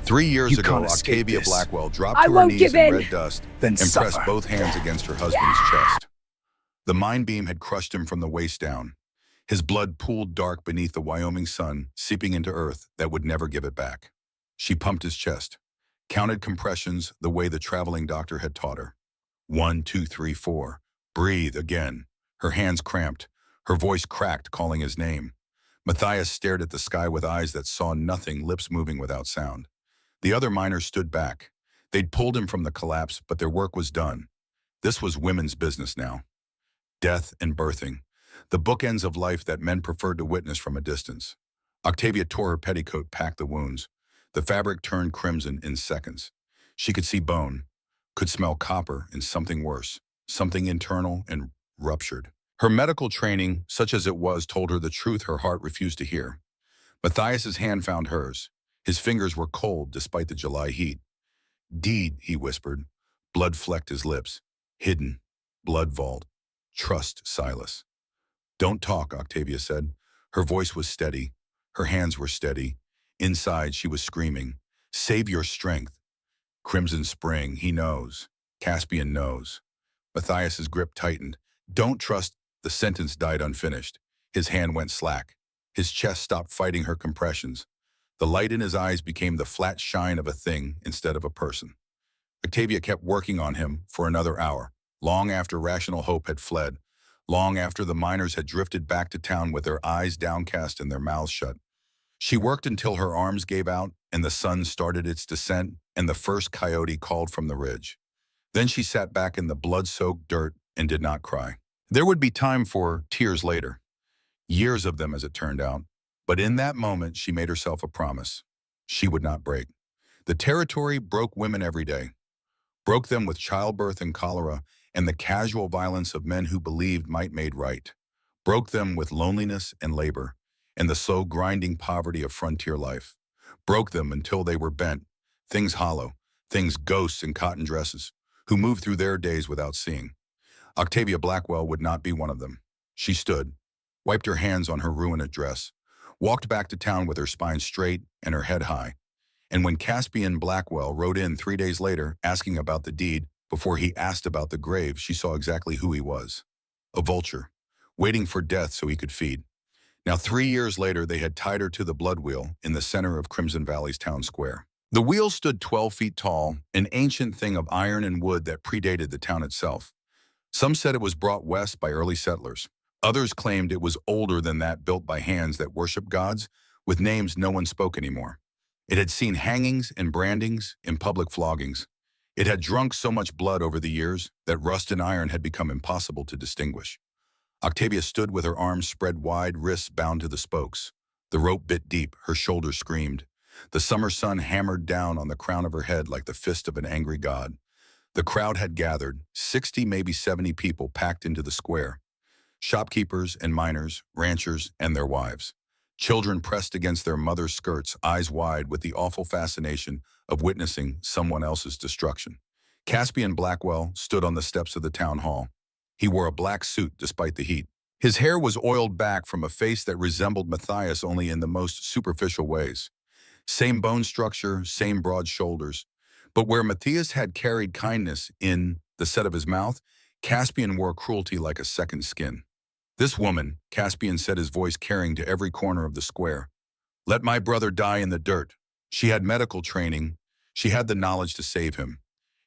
3 years You can't ago, escape Octavia this. Blackwell dropped I to her won't knees give in in. red dust Then and suffer. pressed both hands against her husband's chest. The mind beam had crushed him from the waist down. His blood pooled dark beneath the Wyoming sun, seeping into earth that would never give it back. She pumped his chest, counted compressions the way the traveling doctor had taught her. 1, 2, 3, 4. Breathe again. Her hands cramped. Her voice cracked, calling his name. Matthias stared at the sky with eyes that saw nothing, lips moving without sound. The other miners stood back. They'd pulled him from the collapse, but their work was done. This was women's business now. Death and birthing. The bookends of life that men preferred to witness from a distance. Octavia tore her petticoat, packed the wounds. The fabric turned crimson in seconds. She could see bone, could smell copper, and something worse, something internal and ruptured. Her medical training, such as it was, told her the truth her heart refused to hear. Matthias's hand found hers. His fingers were cold despite the July heat. Deed, he whispered. Blood flecked his lips. Hidden. Blood vault. Trust Silas. Don't talk, Octavia said. Her voice was steady. Her hands were steady. Inside, she was screaming. Save your strength. Crimson Spring, he knows. Caspian knows. Matthias's grip tightened. Don't trust. The sentence died unfinished. His hand went slack. His chest stopped fighting her compressions. The light in his eyes became the flat shine of a thing instead of a person. Octavia kept working on him for another hour, long after rational hope had fled, long after the miners had drifted back to town with their eyes downcast and their mouths shut. She worked until her arms gave out and the sun started its descent and the first coyote called from the ridge. Then she sat back in the blood-soaked dirt and did not cry. There would be time for tears later. Years of them, as it turned out. But in that moment, she made herself a promise. She would not break. The territory broke women every day. Broke them with childbirth and cholera and the casual violence of men who believed might made right. Broke them with loneliness and labor and the slow grinding poverty of frontier life. Broke them until they were bent, things hollow, things ghosts in cotton dresses, who moved through their days without seeing. Octavia Blackwell would not be one of them. She stood, wiped her hands on her ruined dress, walked back to town with her spine straight and her head high. And when Caspian Blackwell rode in 3 days later asking about the deed, before he asked about the grave, she saw exactly who he was. A vulture, waiting for death so he could feed. Now 3 years later, they had tied her to the blood wheel in the center of Crimson Valley's town square. The wheel stood 12 feet tall, an ancient thing of iron and wood that predated the town itself. Some said it was brought west by early settlers. Others claimed it was older than that, built by hands that worship gods, with names no one spoke anymore. It had seen hangings and brandings and public floggings. It had drunk so much blood over the years that rust and iron had become impossible to distinguish. Octavia stood with her arms spread wide, wrists bound to the spokes. The rope bit deep, her shoulders screamed. The summer sun hammered down on the crown of her head like the fist of an angry god. The crowd had gathered, 60, maybe 70 people packed into the square. Shopkeepers and miners, ranchers and their wives. Children pressed against their mothers' skirts, eyes wide with the awful fascination of witnessing someone else's destruction. Caspian Blackwell stood on the steps of the town hall. He wore a black suit despite the heat. His hair was oiled back from a face that resembled Matthias only in the most superficial ways. Same bone structure, same broad shoulders. But where Matthias had carried kindness in the set of his mouth, Caspian wore cruelty like a second skin. This woman, Caspian said, his voice carrying to every corner of the square. Let my brother die in the dirt. She had medical training. She had the knowledge to save him.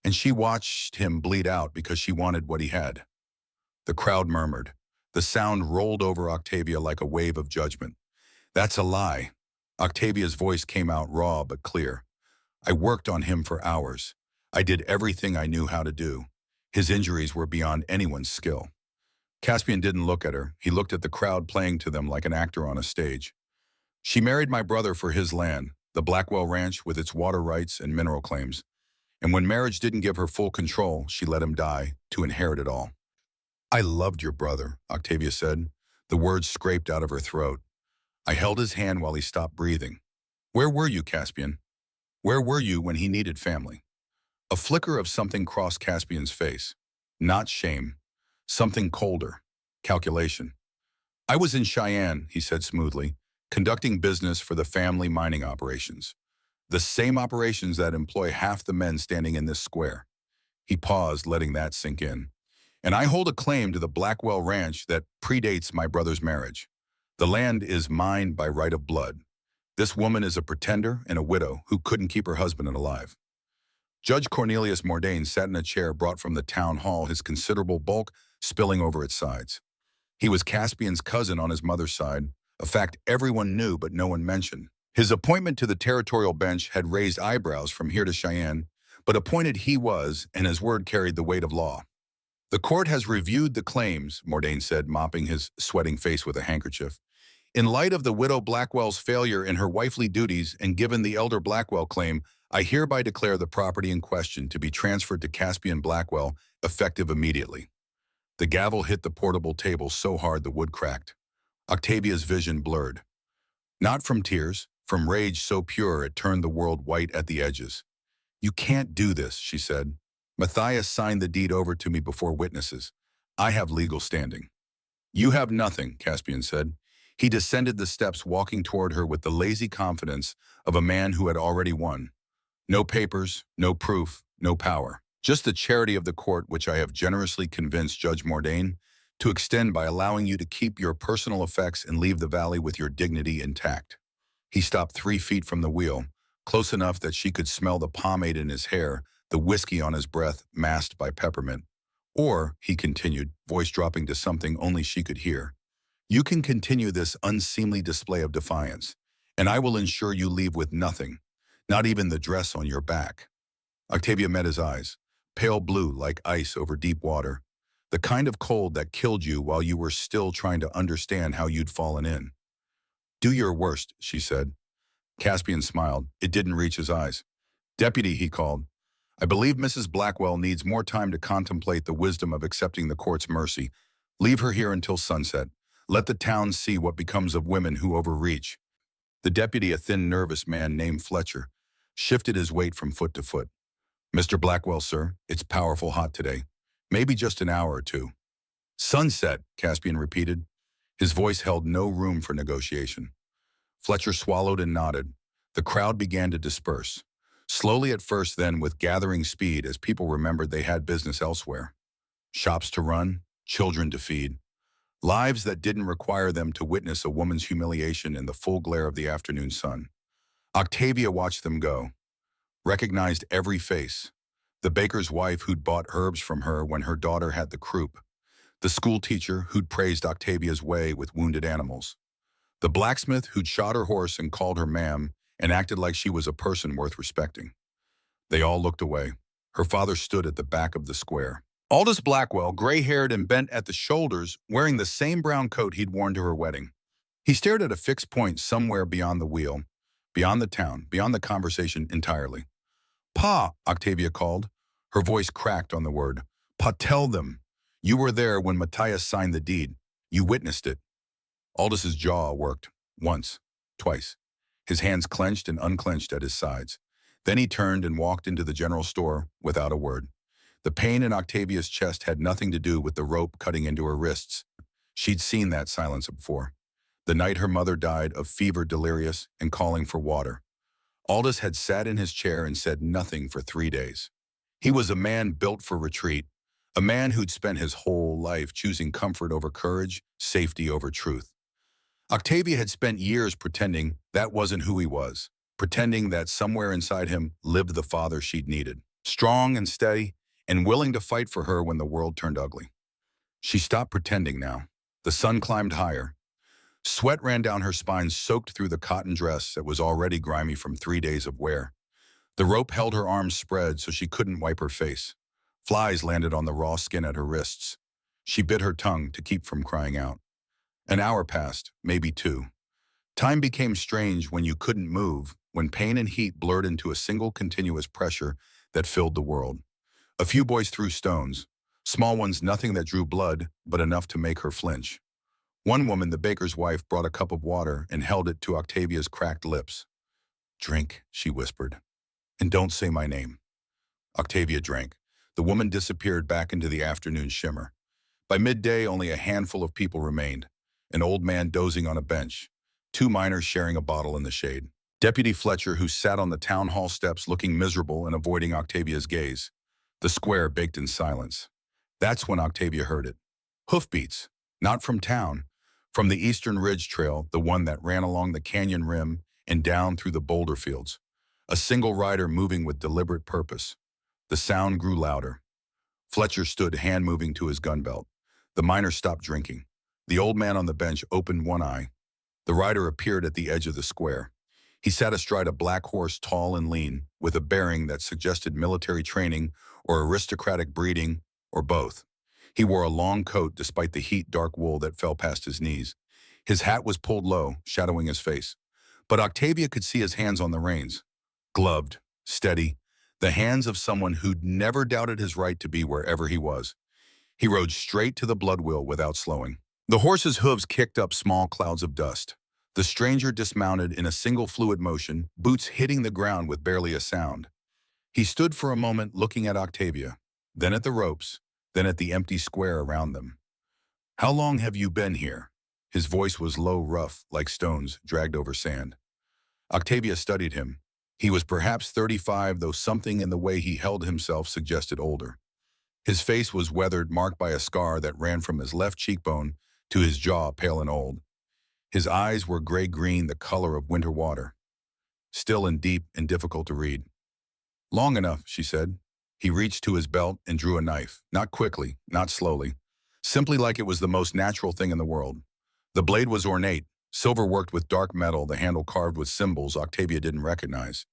And she watched him bleed out because she wanted what he had. The crowd murmured. The sound rolled over Octavia like a wave of judgment. That's a lie. Octavia's voice came out raw but clear. I worked on him for hours. I did everything I knew how to do. His injuries were beyond anyone's skill. Caspian didn't look at her. He looked at the crowd playing to them like an actor on a stage. She married my brother for his land, the Blackwell Ranch with its water rights and mineral claims. And when marriage didn't give her full control, she let him die to inherit it all. I loved your brother, Octavia said. The words scraped out of her throat. I held his hand while he stopped breathing. Where were you, Caspian? Where were you when he needed family? A flicker of something crossed Caspian's face. Not shame. Something colder. Calculation. I was in Cheyenne, he said smoothly, conducting business for the family mining operations. The same operations that employ half the men standing in this square. He paused, letting that sink in. And I hold a claim to the Blackwell Ranch that predates my brother's marriage. The land is mine by right of blood. This woman is a pretender and a widow who couldn't keep her husband alive. Judge Cornelius Mordain sat in a chair brought from the town hall, his considerable bulk spilling over its sides. He was Caspian's cousin on his mother's side, a fact everyone knew but no one mentioned. His appointment to the territorial bench had raised eyebrows from here to Cheyenne, but appointed he was, and his word carried the weight of law. The court has reviewed the claims, Mordain said, mopping his sweating face with a handkerchief. In light of the widow Blackwell's failure in her wifely duties and given the elder Blackwell claim, I hereby declare the property in question to be transferred to Caspian Blackwell, effective immediately. The gavel hit the portable table so hard the wood cracked. Octavia's vision blurred. Not from tears, from rage so pure it turned the world white at the edges. You can't do this, she said. Matthias signed the deed over to me before witnesses. I have legal standing. You have nothing, Caspian said. He descended the steps, walking toward her with the lazy confidence of a man who had already won. No papers, no proof, no power. Just the charity of the court, which I have generously convinced Judge Mordain to extend by allowing you to keep your personal effects and leave the valley with your dignity intact. He stopped 3 feet from the wheel, close enough that she could smell the pomade in his hair, the whiskey on his breath masked by peppermint. Or, he continued, voice dropping to something only she could hear, you can continue this unseemly display of defiance, and I will ensure you leave with nothing, not even the dress on your back. Octavia met his eyes, pale blue like ice over deep water, the kind of cold that killed you while you were still trying to understand how you'd fallen in. Do your worst, she said. Caspian smiled. It didn't reach his eyes. Deputy, he called. I believe Mrs. Blackwell needs more time to contemplate the wisdom of accepting the court's mercy. Leave her here until sunset. Let the town see what becomes of women who overreach. The deputy, a thin, nervous man named Fletcher, shifted his weight from foot to foot. Mr. Blackwell, sir, it's powerful hot today. Maybe just an hour or two. Sunset, Caspian repeated. His voice held no room for negotiation. Fletcher swallowed and nodded. The crowd began to disperse. Slowly at first, then with gathering speed as people remembered they had business elsewhere. Shops to run, children to feed. Lives that didn't require them to witness a woman's humiliation in the full glare of the afternoon sun. Octavia watched them go, recognized every face. The baker's wife who'd bought herbs from her when her daughter had the croup. The school teacher who'd praised Octavia's way with wounded animals. The blacksmith who'd shot her horse and called her ma'am and acted like she was a person worth respecting. They all looked away. Her father stood at the back of the square. Aldous Blackwell, gray-haired and bent at the shoulders, wearing the same brown coat he'd worn to her wedding. He stared at a fixed point somewhere beyond the wheel, beyond the town, beyond the conversation entirely. Pa, Octavia called. Her voice cracked on the word. Pa, tell them. You were there when Matthias signed the deed. You witnessed it. Aldous' jaw worked. Once. Twice. His hands clenched and unclenched at his sides. Then he turned and walked into the general store without a word. The pain in Octavia's chest had nothing to do with the rope cutting into her wrists. She'd seen that silence before. The night her mother died of fever, delirious and calling for water. Aldous had sat in his chair and said nothing for 3 days. He was a man built for retreat, a man who'd spent his whole life choosing comfort over courage, safety over truth. Octavia had spent years pretending that wasn't who he was, pretending that somewhere inside him lived the father she'd needed, strong and steady, and willing to fight for her when the world turned ugly. She stopped pretending now. The sun climbed higher. Sweat ran down her spine, soaked through the cotton dress that was already grimy from 3 days of wear. The rope held her arms spread so she couldn't wipe her face. Flies landed on the raw skin at her wrists. She bit her tongue to keep from crying out. An hour passed, maybe 2. Time became strange when you couldn't move, when pain and heat blurred into a single continuous pressure that filled the world. A few boys threw stones, small ones, nothing that drew blood, but enough to make her flinch. One woman, the baker's wife, brought a cup of water and held it to Octavia's cracked lips. Drink, she whispered, and don't say my name. Octavia drank. The woman disappeared back into the afternoon shimmer. By midday, only a handful of people remained. An old man dozing on a bench, 2 miners sharing a bottle in the shade. Deputy Fletcher, who sat on the town hall steps looking miserable and avoiding Octavia's gaze. The square baked in silence. That's when Octavia heard it. Hoofbeats, not from town, from the Eastern Ridge Trail, the one that ran along the canyon rim and down through the boulder fields. A single rider moving with deliberate purpose. The sound grew louder. Fletcher stood hand-moving to his gun belt. The miner stopped drinking. The old man on the bench opened one eye. The rider appeared at the edge of the square. He sat astride a black horse, tall and lean, with a bearing that suggested military training or aristocratic breeding, or both. He wore a long coat despite the dark wool that fell past his knees. His hat was pulled low, shadowing his face. But Octavia could see his hands on the reins. Gloved, steady, the hands of someone who'd never doubted his right to be wherever he was. He rode straight to the blood wheel without slowing. The horse's hooves kicked up small clouds of dust. The stranger dismounted in a single fluid motion, boots hitting the ground with barely a sound. He stood for a moment looking at Octavia, then at the ropes, then at the empty square around them. "How long have you been here?" His voice was low, rough, like stones dragged over sand. Octavia studied him. He was perhaps 35, though something in the way he held himself suggested older. His face was weathered, marked by a scar that ran from his left cheekbone to his jaw, pale and old. His eyes were gray-green, the color of winter water. Still and deep and difficult to read. "Long enough," she said. He reached to his belt and drew a knife, not quickly, not slowly, simply like it was the most natural thing in the world. The blade was ornate, silver worked with dark metal, the handle carved with symbols Octavia didn't recognize.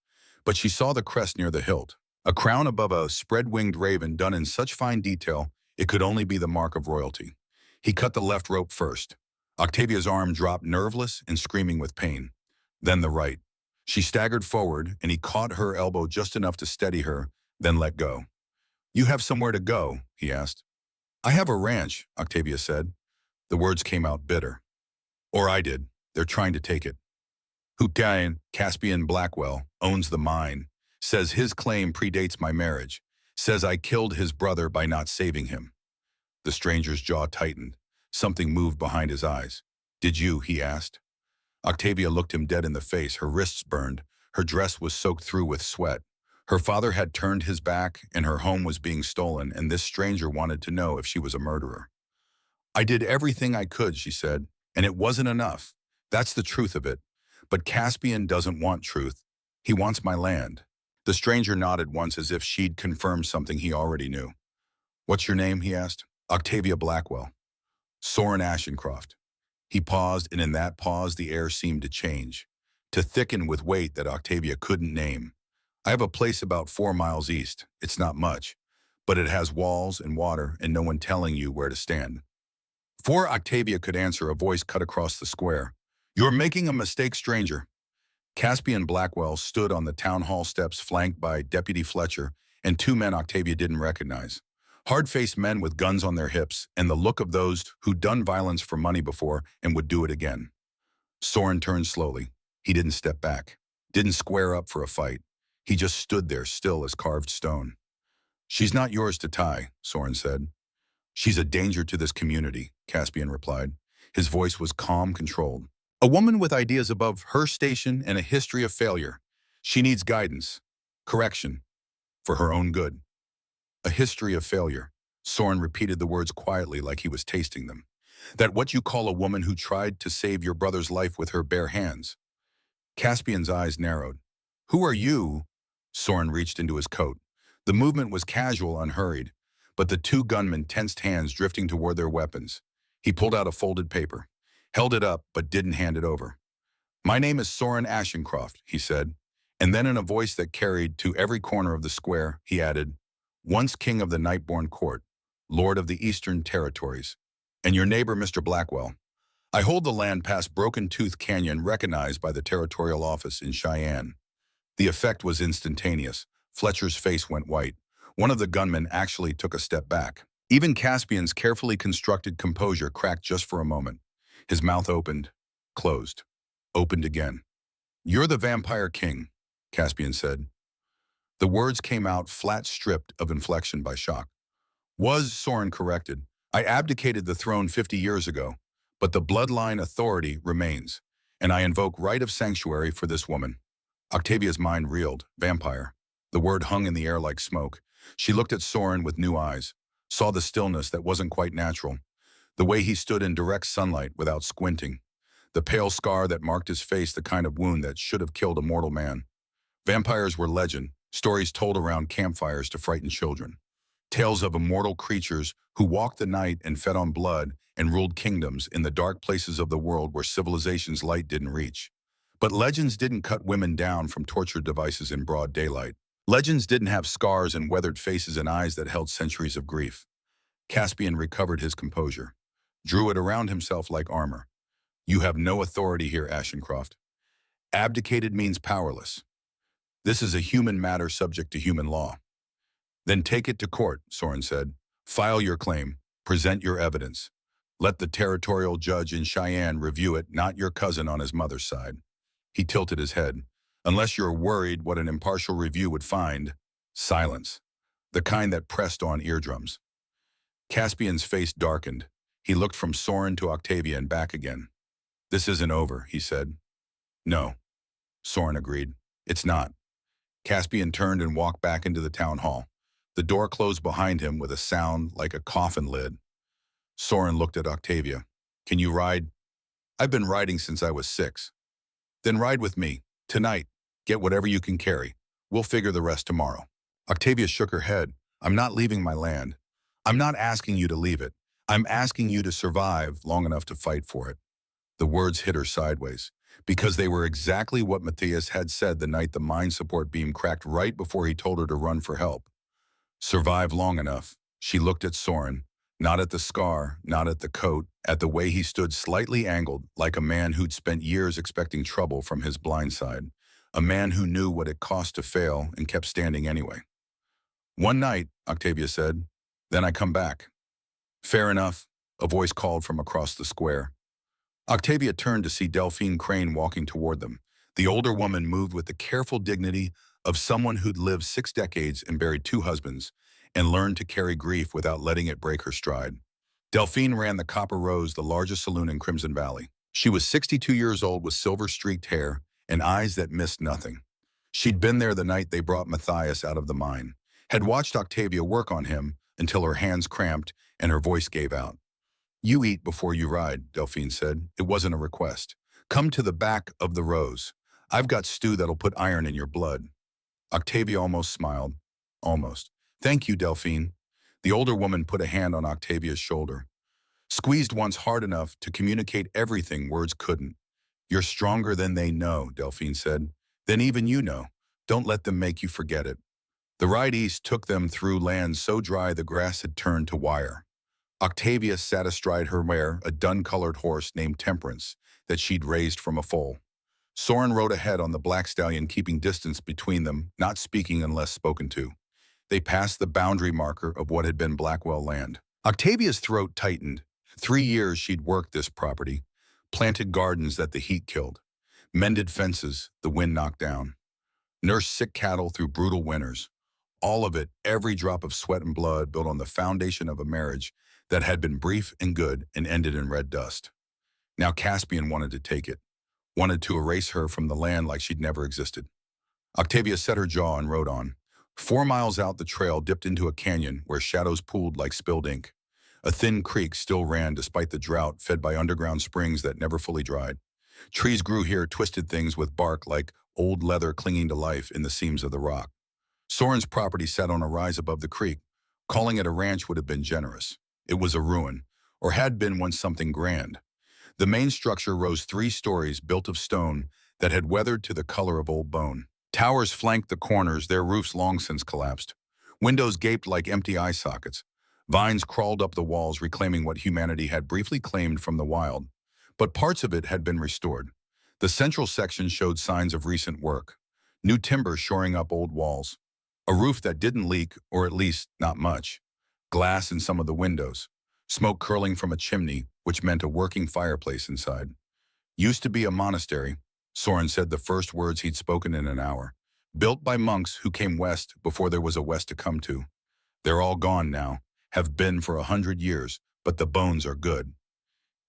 But she saw the crest near the hilt, a crown above a spread-winged raven done in such fine detail it could only be the mark of royalty. He cut the left rope first. Octavia's arm dropped, nerveless and screaming with pain. Then the right. She staggered forward, and he caught her elbow just enough to steady her, then let go. "You have somewhere to go?" he asked. "I have a ranch," Octavia said. The words came out bitter. "Or I did. They're trying to take it. Hutayan, Caspian Blackwell, owns the mine. Says his claim predates my marriage. Says I killed his brother by not saving him." The stranger's jaw tightened. Something moved behind his eyes. "Did you?" he asked. Octavia looked him dead in the face. Her wrists burned. Her dress was soaked through with sweat. Her father had turned his back, and her home was being stolen, and this stranger wanted to know if she was a murderer. "I did everything I could," she said, "and it wasn't enough. That's the truth of it. But Caspian doesn't want truth. He wants my land." The stranger nodded once as if she'd confirmed something he already knew. "What's your name?" he asked. "Octavia Blackwell." "Soren Ashencroft." He paused, and in that pause the air seemed to change, to thicken with weight that Octavia couldn't name. "I have a place about 4 miles east. It's not much, but it has walls and water and no one telling you where to stand." Before Octavia could answer, a voice cut across the square. "You're making a mistake, stranger." Caspian Blackwell stood on the town hall steps, flanked by Deputy Fletcher and 2 men Octavia didn't recognize. Hard-faced men with guns on their hips and the look of those who'd done violence for money before and would do it again. Soren turned slowly. He didn't step back, didn't square up for a fight. He just stood there, still as carved stone. "She's not yours to tie," Soren said. "She's a danger to this community," Caspian replied. His voice was calm, controlled. "A woman with ideas above her station and a history of failure. She needs guidance, correction, for her own good." "A history of failure." Soren repeated the words quietly, like he was tasting them. "That what you call a woman who tried to save your brother's life with her bare hands?" Caspian's eyes narrowed. "Who are you?" Soren reached into his coat. The movement was casual, unhurried, but the 2 gunmen tensed hands, drifting toward their weapons. He pulled out a folded paper, held it up, but didn't hand it over. "My name is Soren Ashencroft," he said, and then in a voice that carried to every corner of the square, he added, "Once king of the Nightborn Court, lord of the Eastern Territories, and your neighbor, Mr. Blackwell. I hold the land past Broken Tooth Canyon, recognized by the territorial office in Cheyenne." The effect was instantaneous. Fletcher's face went white. One of the gunmen actually took a step back. Even Caspian's carefully constructed composure cracked just for a moment. His mouth opened, closed, opened again. "You're the Vampire King," Caspian said. The words came out flat, stripped of inflection by shock. "Was," Soren corrected. "I abdicated the throne 50 years ago, but the bloodline authority remains, and I invoke right of sanctuary for this woman." Octavia's mind reeled. Vampire. The word hung in the air like smoke. She looked at Soren with new eyes, saw the stillness that wasn't quite natural, the way he stood in direct sunlight without squinting, the pale scar that marked his face, the kind of wound that should have killed a mortal man. Vampires were legend, stories told around campfires to frighten children. Tales of immortal creatures who walked the night and fed on blood and ruled kingdoms in the dark places of the world where civilization's light didn't reach. But legends didn't cut women down from torture devices in broad daylight. Legends didn't have scars and weathered faces and eyes that held centuries of grief. Caspian recovered his composure, drew it around himself like armor. You have no authority here, Ashencroft. Abdicated means powerless. This is a human matter subject to human law. Then take it to court, Soren said. File your claim. Present your evidence. Let the territorial judge in Cheyenne review it, not your cousin on his mother's side. He tilted his head. Unless you're worried what an impartial review would find, silence. The kind that pressed on eardrums. Caspian's face darkened. He looked from Soren to Octavia and back again. This isn't over, he said. No, Soren agreed. It's not. Caspian turned and walked back into the town hall. The door closed behind him with a sound like a coffin lid. Soren looked at Octavia. Can you ride? I've been riding since I was 6. Then ride with me. Tonight. Get whatever you can carry. We'll figure the rest tomorrow. Octavia shook her head. I'm not leaving my land. I'm not asking you to leave it. I'm asking you to survive long enough to fight for it. The words hit her sideways, because they were exactly what Matthias had said the night the mind support beam cracked right before he told her to run for help. Survive long enough. She looked at Soren, not at the scar, not at the coat, at the way he stood slightly angled, like a man who'd spent years expecting trouble from his blind side. A man who knew what it cost to fail and kept standing anyway. One night, Octavia said, then I come back. Fair enough, a voice called from across the square. Octavia turned to see Delphine Crane walking toward them. The older woman moved with the careful dignity of someone who'd lived 6 decades and buried 2 husbands and learned to carry grief without letting it break her stride. Delphine ran the Copper Rose, the largest saloon in Crimson Valley. She was 62 years old with silver-streaked hair and eyes that missed nothing. She'd been there the night they brought Matthias out of the mine, had watched Octavia work on him until her hands cramped and her voice gave out. You eat before you ride, Delphine said. It wasn't a request. Come to the back of the Rose. I've got stew that'll put iron in your blood. Octavia almost smiled. Almost. Thank you, Delphine. The older woman put a hand on Octavia's shoulder. Squeezed once hard enough to communicate everything words couldn't. You're stronger than they know, Delphine said. Then even you know. Don't let them make you forget it. The ride east took them through land so dry the grass had turned to wire. Octavia sat astride her mare, a dun-colored horse named Temperance that she'd raised from a foal. Soren rode ahead on the black stallion, keeping distance between them, not speaking unless spoken to. They passed the boundary marker of what had been Blackwell land. Octavia's throat tightened. 3 years she'd worked this property, planted gardens that the heat killed, mended fences the wind knocked down, nursed sick cattle through brutal winters. All of it, every drop of sweat and blood, built on the foundation of a marriage that had been brief and good and ended in red dust. Now Caspian wanted to take it, wanted to erase her from the land like she'd never existed. Octavia set her jaw and rode on. 4 miles out, the trail dipped into a canyon where shadows pooled like spilled ink. A thin creek still ran despite the drought, fed by underground springs that never fully dried. Trees grew here, twisted things with bark like old leather clinging to life in the seams of the rock. Soren's property sat on a rise above the creek. Calling it a ranch would have been generous. It was a ruin, or had been once something grand. The main structure rose 3 stories, built of stone that had weathered to the color of old bone. Towers flanked the corners, their roofs long since collapsed. Windows gaped like empty eye sockets. Vines crawled up the walls, reclaiming what humanity had briefly claimed from the wild. But parts of it had been restored. The central section showed signs of recent work. New timber shoring up old walls. A roof that didn't leak, or at least not much. Glass in some of the windows. Smoke curling from a chimney, which meant a working fireplace inside. Used to be a monastery, Soren said the first words he'd spoken in an hour. Built by monks who came west before there was a west to come to. They're all gone now, have been for 100 years, but the bones are good.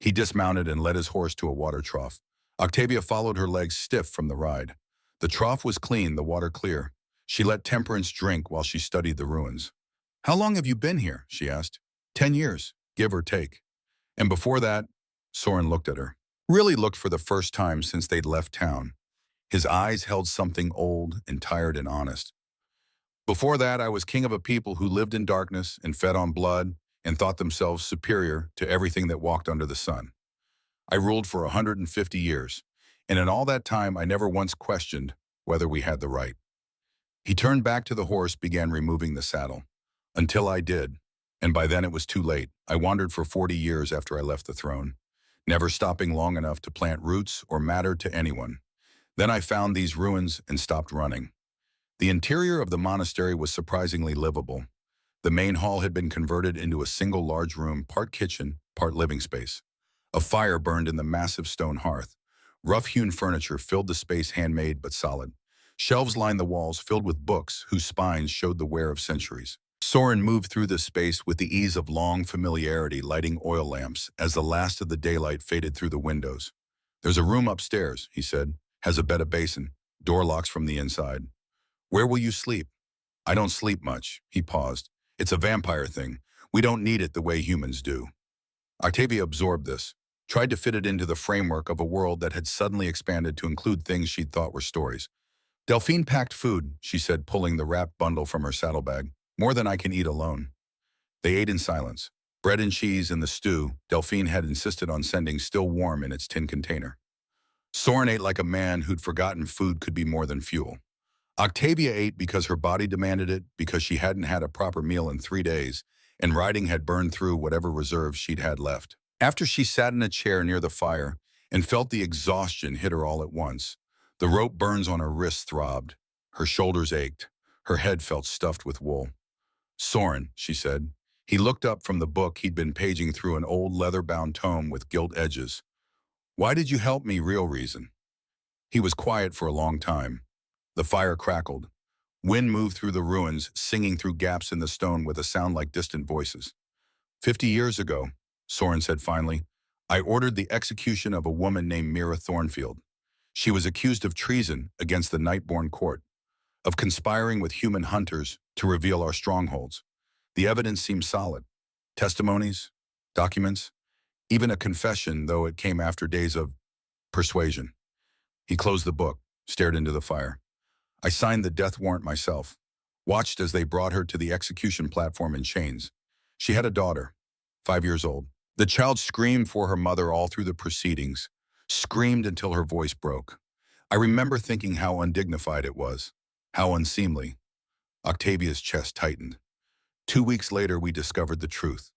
He dismounted and led his horse to a water trough. Octavia followed, her legs stiff from the ride. The trough was clean, the water clear. She let Temperance drink while she studied the ruins. How long have you been here? She asked. 10 years, give or take. And before that, Soren looked at her. Really looked for the first time since they'd left town. His eyes held something old and tired and honest. Before that, I was king of a people who lived in darkness and fed on blood and thought themselves superior to everything that walked under the sun. I ruled for 150 years, and in all that time I never once questioned whether we had the right. He turned back to the horse, began removing the saddle. Until I did, and by then it was too late. I wandered for 40 years after I left the throne, never stopping long enough to plant roots or matter to anyone. Then I found these ruins and stopped running. The interior of the monastery was surprisingly livable. The main hall had been converted into a single large room, part kitchen, part living space. A fire burned in the massive stone hearth. Rough-hewn furniture filled the space, handmade but solid. Shelves lined the walls, filled with books whose spines showed the wear of centuries. Soren moved through the space with the ease of long familiarity, lighting oil lamps as the last of the daylight faded through the windows. "There's a room upstairs," he said. "Has a bed, a basin, door locks from the inside. Where will you sleep?" "I don't sleep much." He paused. "It's a vampire thing. We don't need it the way humans do." Octavia absorbed this, tried to fit it into the framework of a world that had suddenly expanded to include things she'd thought were stories. "Delphine packed food," she said, pulling the wrapped bundle from her saddlebag. "More than I can eat alone." They ate in silence. Bread and cheese and the stew Delphine had insisted on sending still warm in its tin container. Soren ate like a man who'd forgotten food could be more than fuel. Octavia ate because her body demanded it, because she hadn't had a proper meal in 3 days, and riding had burned through whatever reserves she'd had left. After she sat in a chair near the fire and felt the exhaustion hit her all at once, the rope burns on her wrists throbbed, her shoulders ached, her head felt stuffed with wool. "Soren," she said. He looked up from the book he'd been paging through, an old leather-bound tome with gilt edges. "Why did you help me? Real reason." He was quiet for a long time. The fire crackled. Wind moved through the ruins, singing through gaps in the stone with a sound like distant voices. 50 years ago, Soren said finally, "I ordered the execution of a woman named Mira Thornfield. She was accused of treason against the Nightborn court, of conspiring with human hunters to reveal our strongholds. The evidence seemed solid. Testimonies, documents, even a confession, though it came after days of persuasion." He closed the book, stared into the fire. "I signed the death warrant myself, watched as they brought her to the execution platform in chains. She had a daughter, 5 years old. The child screamed for her mother all through the proceedings, screamed until her voice broke. I remember thinking how undignified it was, how unseemly." Octavia's chest tightened. 2 weeks later, we discovered the truth.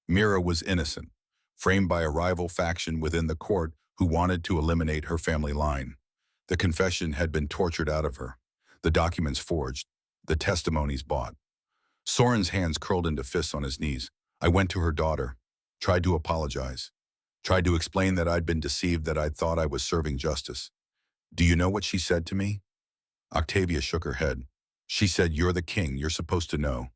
Mira was innocent, framed by a rival faction within the court who wanted to eliminate her family line. The confession had been tortured out of her, the documents forged, the testimonies bought. Soren's hands curled into fists on his knees. I went to her daughter, tried to apologize, tried to explain that I'd been deceived, that I'd thought I was serving justice. Do you know what she said to me? Octavia shook her head. She said, "You're the king, you're supposed to know."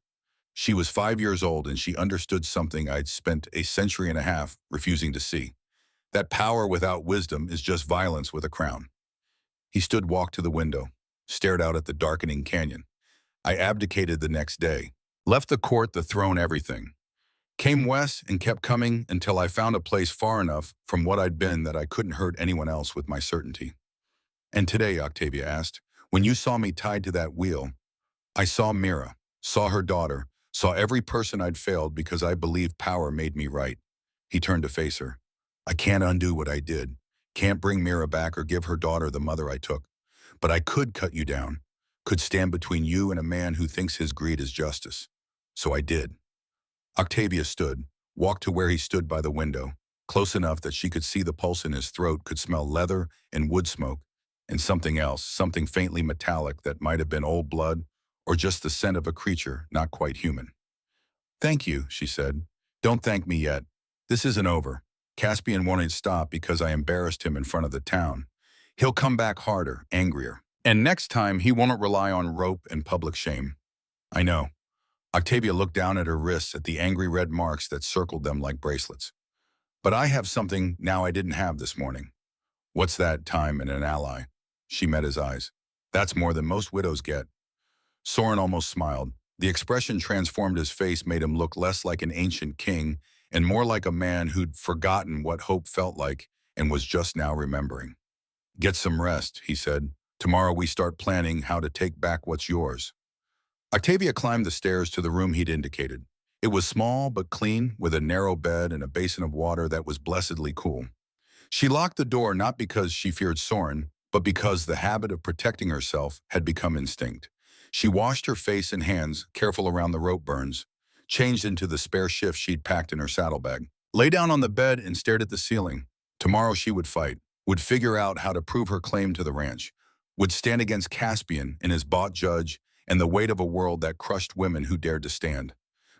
She was 5 years old and she understood something I'd spent a century and a half refusing to see. That power without wisdom is just violence with a crown. He stood, walked to the window, stared out at the darkening canyon. I abdicated the next day, left the court, the throne, everything. Came west and kept coming until I found a place far enough from what I'd been that I couldn't hurt anyone else with my certainty. "And today," Octavia asked, "when you saw me tied to that wheel, I saw Mira, saw her daughter, saw every person I'd failed because I believed power made me right." He turned to face her. "I can't undo what I did, can't bring Mira back or give her daughter the mother I took. But I could cut you down, could stand between you and a man who thinks his greed is justice. So I did." Octavia stood, walked to where he stood by the window, close enough that she could see the pulse in his throat, could smell leather and wood smoke, and something else, something faintly metallic that might have been old blood or just the scent of a creature not quite human. "Thank you," she said. "Don't thank me yet. This isn't over. Caspian won't stop because I embarrassed him in front of the town. He'll come back harder, angrier. And next time, he won't rely on rope and public shame." "I know." Octavia looked down at her wrists, at the angry red marks that circled them like bracelets. "But I have something now I didn't have this morning." "What's that?" "Time and an ally." She met his eyes. That's more than most widows get. Soren almost smiled. The expression transformed his face, made him look less like an ancient king and more like a man who'd forgotten what hope felt like and was just now remembering. Get some rest, he said. Tomorrow we start planning how to take back what's yours. Octavia climbed the stairs to the room he'd indicated. It was small but clean, with a narrow bed and a basin of water that was blessedly cool. She locked the door not because she feared Soren, but because the habit of protecting herself had become instinct. She washed her face and hands, careful around the rope burns, changed into the spare shift she'd packed in her saddlebag, lay down on the bed and stared at the ceiling. Tomorrow she would fight, would figure out how to prove her claim to the ranch, would stand against Caspian and his bought judge and the weight of a world that crushed women who dared to stand.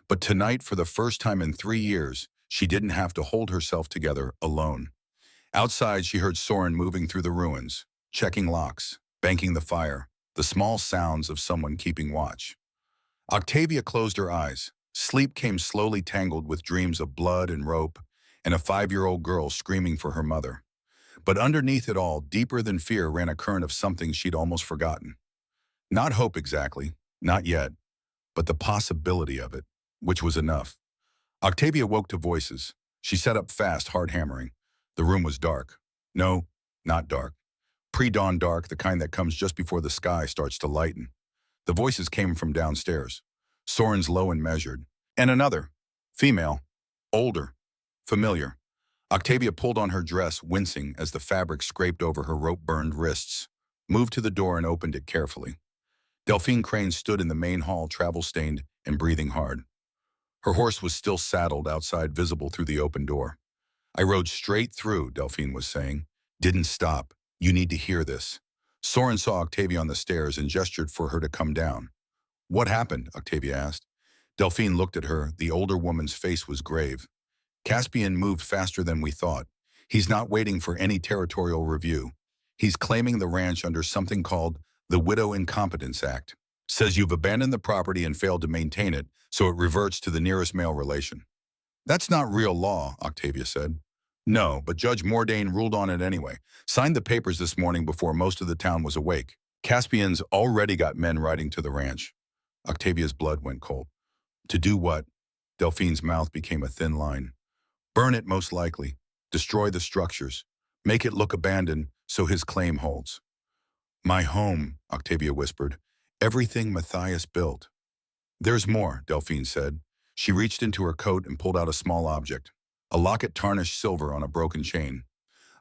But tonight, for the first time in 3 years, she didn't have to hold herself together alone. Outside, she heard Soren moving through the ruins, checking locks, banking the fire, the small sounds of someone keeping watch. Octavia closed her eyes. Sleep came slowly, tangled with dreams of blood and rope and a 5-year-old girl screaming for her mother. But underneath it all, deeper than fear, ran a current of something she'd almost forgotten. Not hope exactly, not yet, but the possibility of it, which was enough. Octavia woke to voices. She sat up fast, hard hammering. The room was dark. No, not dark. Pre-dawn dark, the kind that comes just before the sky starts to lighten. The voices came from downstairs. Soren's low and measured. And another. Female. Older. Familiar. Octavia pulled on her dress, wincing as the fabric scraped over her rope-burned wrists, moved to the door and opened it carefully. Delphine Crane stood in the main hall, travel-stained and breathing hard. Her horse was still saddled outside, visible through the open door. I rode straight through, Delphine was saying. Didn't stop. You need to hear this. Soren saw Octavia on the stairs and gestured for her to come down. What happened? Octavia asked. Delphine looked at her. The older woman's face was grave. Caspian moved faster than we thought. He's not waiting for any territorial review. He's claiming the ranch under something called the Widow Incompetence Act. Says you've abandoned the property and failed to maintain it, so it reverts to the nearest male relation. That's not real law, Octavia said. No, but Judge Mordain ruled on it anyway. Signed the papers this morning before most of the town was awake. Caspian's already got men riding to the ranch. Octavia's blood went cold. To do what? Delphine's mouth became a thin line. Burn it, most likely. Destroy the structures. Make it look abandoned so his claim holds. My home, Octavia whispered. Everything Matthias built. There's more, Delphine said. She reached into her coat and pulled out a small object. A locket tarnished silver on a broken chain.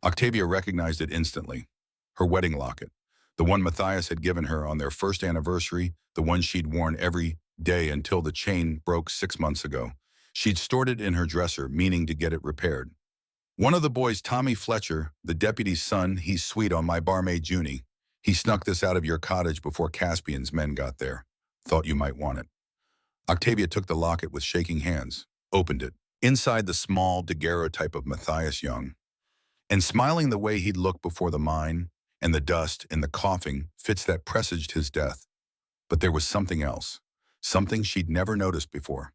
Octavia recognized it instantly. Her wedding locket. The one Matthias had given her on their first anniversary, the one she'd worn every day until the chain broke 6 months ago. She'd stored it in her dresser, meaning to get it repaired. One of the boys, Tommy Fletcher, the deputy's son, he's sweet on my barmaid Junie. He snuck this out of your cottage before Caspian's men got there. Thought you might want it. Octavia took the locket with shaking hands, opened it. Inside the small daguerreotype of Matthias Young. And smiling the way he'd looked before the mine, and the dust and the coughing fits that presaged his death. But there was something else, something she'd never noticed before.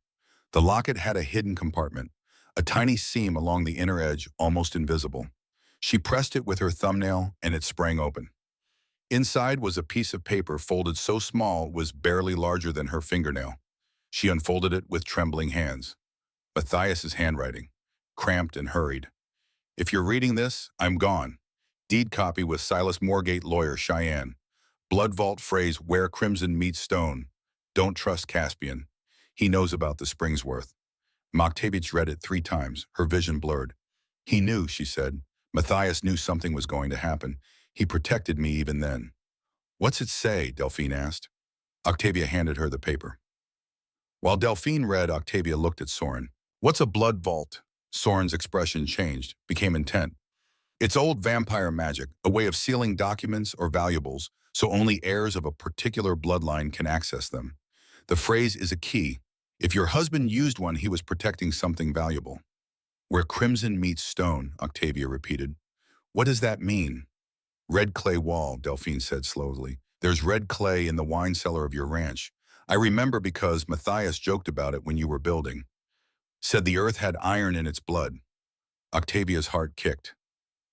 The locket had a hidden compartment, a tiny seam along the inner edge, almost invisible. She pressed it with her thumbnail, and it sprang open. Inside was a piece of paper folded so small it was barely larger than her fingernail. She unfolded it with trembling hands. Matthias's handwriting, cramped and hurried. If you're reading this, I'm gone. Deed copy with Silas Moorgate, lawyer, Cheyenne. Blood vault phrase, where crimson meets stone. Don't trust Caspian. He knows about the Springsworth. Octavia read it 3 times, her vision blurred. He knew, she said. Matthias knew something was going to happen. He protected me even then. What's it say? Delphine asked. Octavia handed her the paper. While Delphine read, Octavia looked at Soren. What's a blood vault? Soren's expression changed, became intent. It's old vampire magic, a way of sealing documents or valuables so only heirs of a particular bloodline can access them. The phrase is a key. If your husband used one, he was protecting something valuable. Where crimson meets stone, Octavia repeated. What does that mean? Red clay wall, Delphine said slowly. There's red clay in the wine cellar of your ranch. I remember because Matthias joked about it when you were building. Said the earth had iron in its blood. Octavia's heart kicked.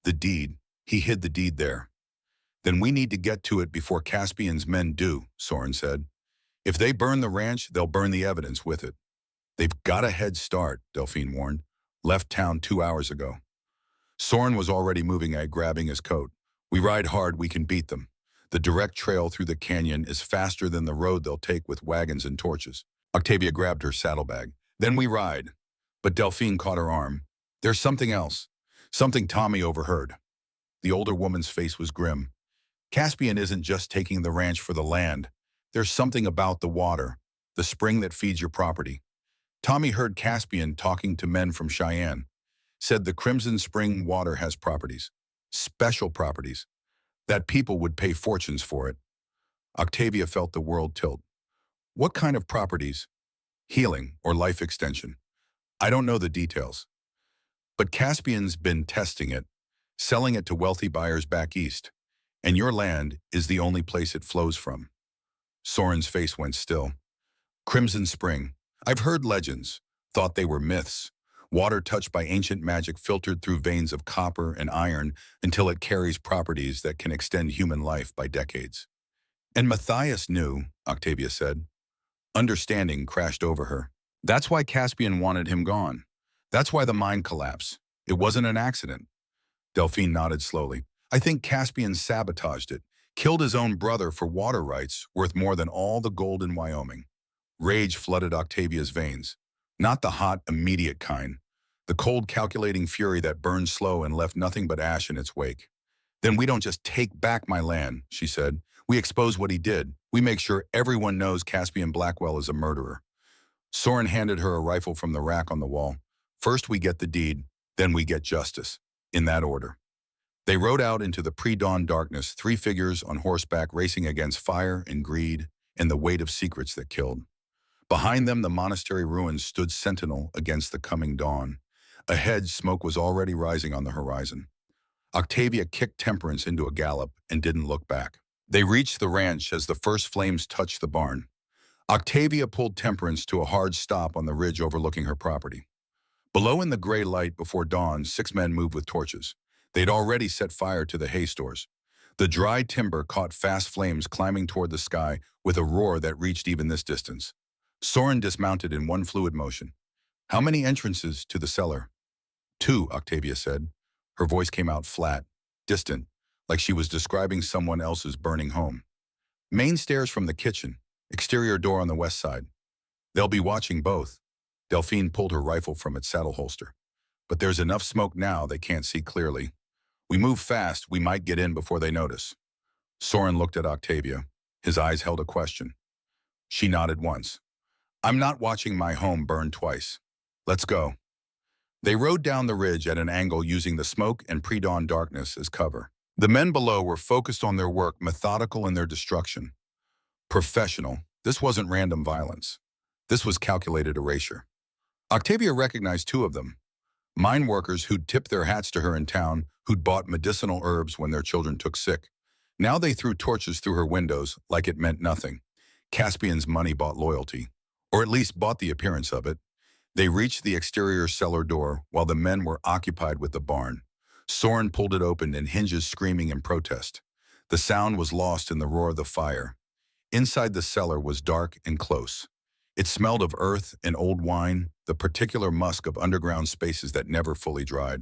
The deed. He hid the deed there. Then we need to get to it before Caspian's men do, Soren said. If they burn the ranch, they'll burn the evidence with it. They've got a head start, Delphine warned. Left town 2 hours ago. Soren was already moving at grabbing his coat. We ride hard, we can beat them. The direct trail through the canyon is faster than the road they'll take with wagons and torches. Octavia grabbed her saddlebag. Then we ride. But Delphine caught her arm. There's something else. Something Tommy overheard. The older woman's face was grim. Caspian isn't just taking the ranch for the land. There's something about the water, the spring that feeds your property. Tommy heard Caspian talking to men from Cheyenne. Said the Crimson Spring water has properties. Special properties. That people would pay fortunes for it. Octavia felt the world tilt. What kind of properties? Healing or life extension. I don't know the details. But Caspian's been testing it, selling it to wealthy buyers back east. And your land is the only place it flows from. Soren's face went still. Crimson Spring. I've heard legends, thought they were myths. Water touched by ancient magic filtered through veins of copper and iron until it carries properties that can extend human life by decades. And Matthias knew, Octavia said. Understanding crashed over her. That's why Caspian wanted him gone. That's why the mine collapsed. It wasn't an accident. Delphine nodded slowly. I think Caspian sabotaged it, killed his own brother for water rights worth more than all the gold in Wyoming. Rage flooded Octavia's veins. Not the hot, immediate kind. The cold, calculating fury that burned slow and left nothing but ash in its wake. Then we don't just take back my land, she said. We expose what he did. We make sure everyone knows Caspian Blackwell is a murderer. Soren handed her a rifle from the rack on the wall. First we get the deed, then we get justice. In that order. They rode out into the pre-dawn darkness, 3 figures on horseback racing against fire and greed and the weight of secrets that killed. Behind them, the monastery ruins stood sentinel against the coming dawn. Ahead, smoke was already rising on the horizon. Octavia kicked Temperance into a gallop and didn't look back. They reached the ranch as the first flames touched the barn. Octavia pulled Temperance to a hard stop on the ridge overlooking her property. Below in the gray light before dawn, 6 men moved with torches. They'd already set fire to the hay stores. The dry timber caught fast flames climbing toward the sky with a roar that reached even this distance. Soren dismounted in one fluid motion. How many entrances to the cellar? 2, Octavia said. Her voice came out flat, distant, like she was describing someone else's burning home. Main stairs from the kitchen, exterior door on the west side. They'll be watching both. Delphine pulled her rifle from its saddle holster. But there's enough smoke now they can't see clearly. We move fast, we might get in before they notice. Soren looked at Octavia. His eyes held a question. She nodded once. I'm not watching my home burn twice. Let's go. They rode down the ridge at an angle using the smoke and pre-dawn darkness as cover. The men below were focused on their work, methodical in their destruction. Professional. This wasn't random violence. This was calculated erasure. Octavia recognized 2 of them. Mine workers who'd tipped their hats to her in town, who'd bought medicinal herbs when their children took sick. Now they threw torches through her windows like it meant nothing. Caspian's money bought loyalty, or at least bought the appearance of it. They reached the exterior cellar door while the men were occupied with the barn. Soren pulled it open and hinges screaming in protest. The sound was lost in the roar of the fire. Inside the cellar was dark and close. It smelled of earth and old wine, the particular musk of underground spaces that never fully dried.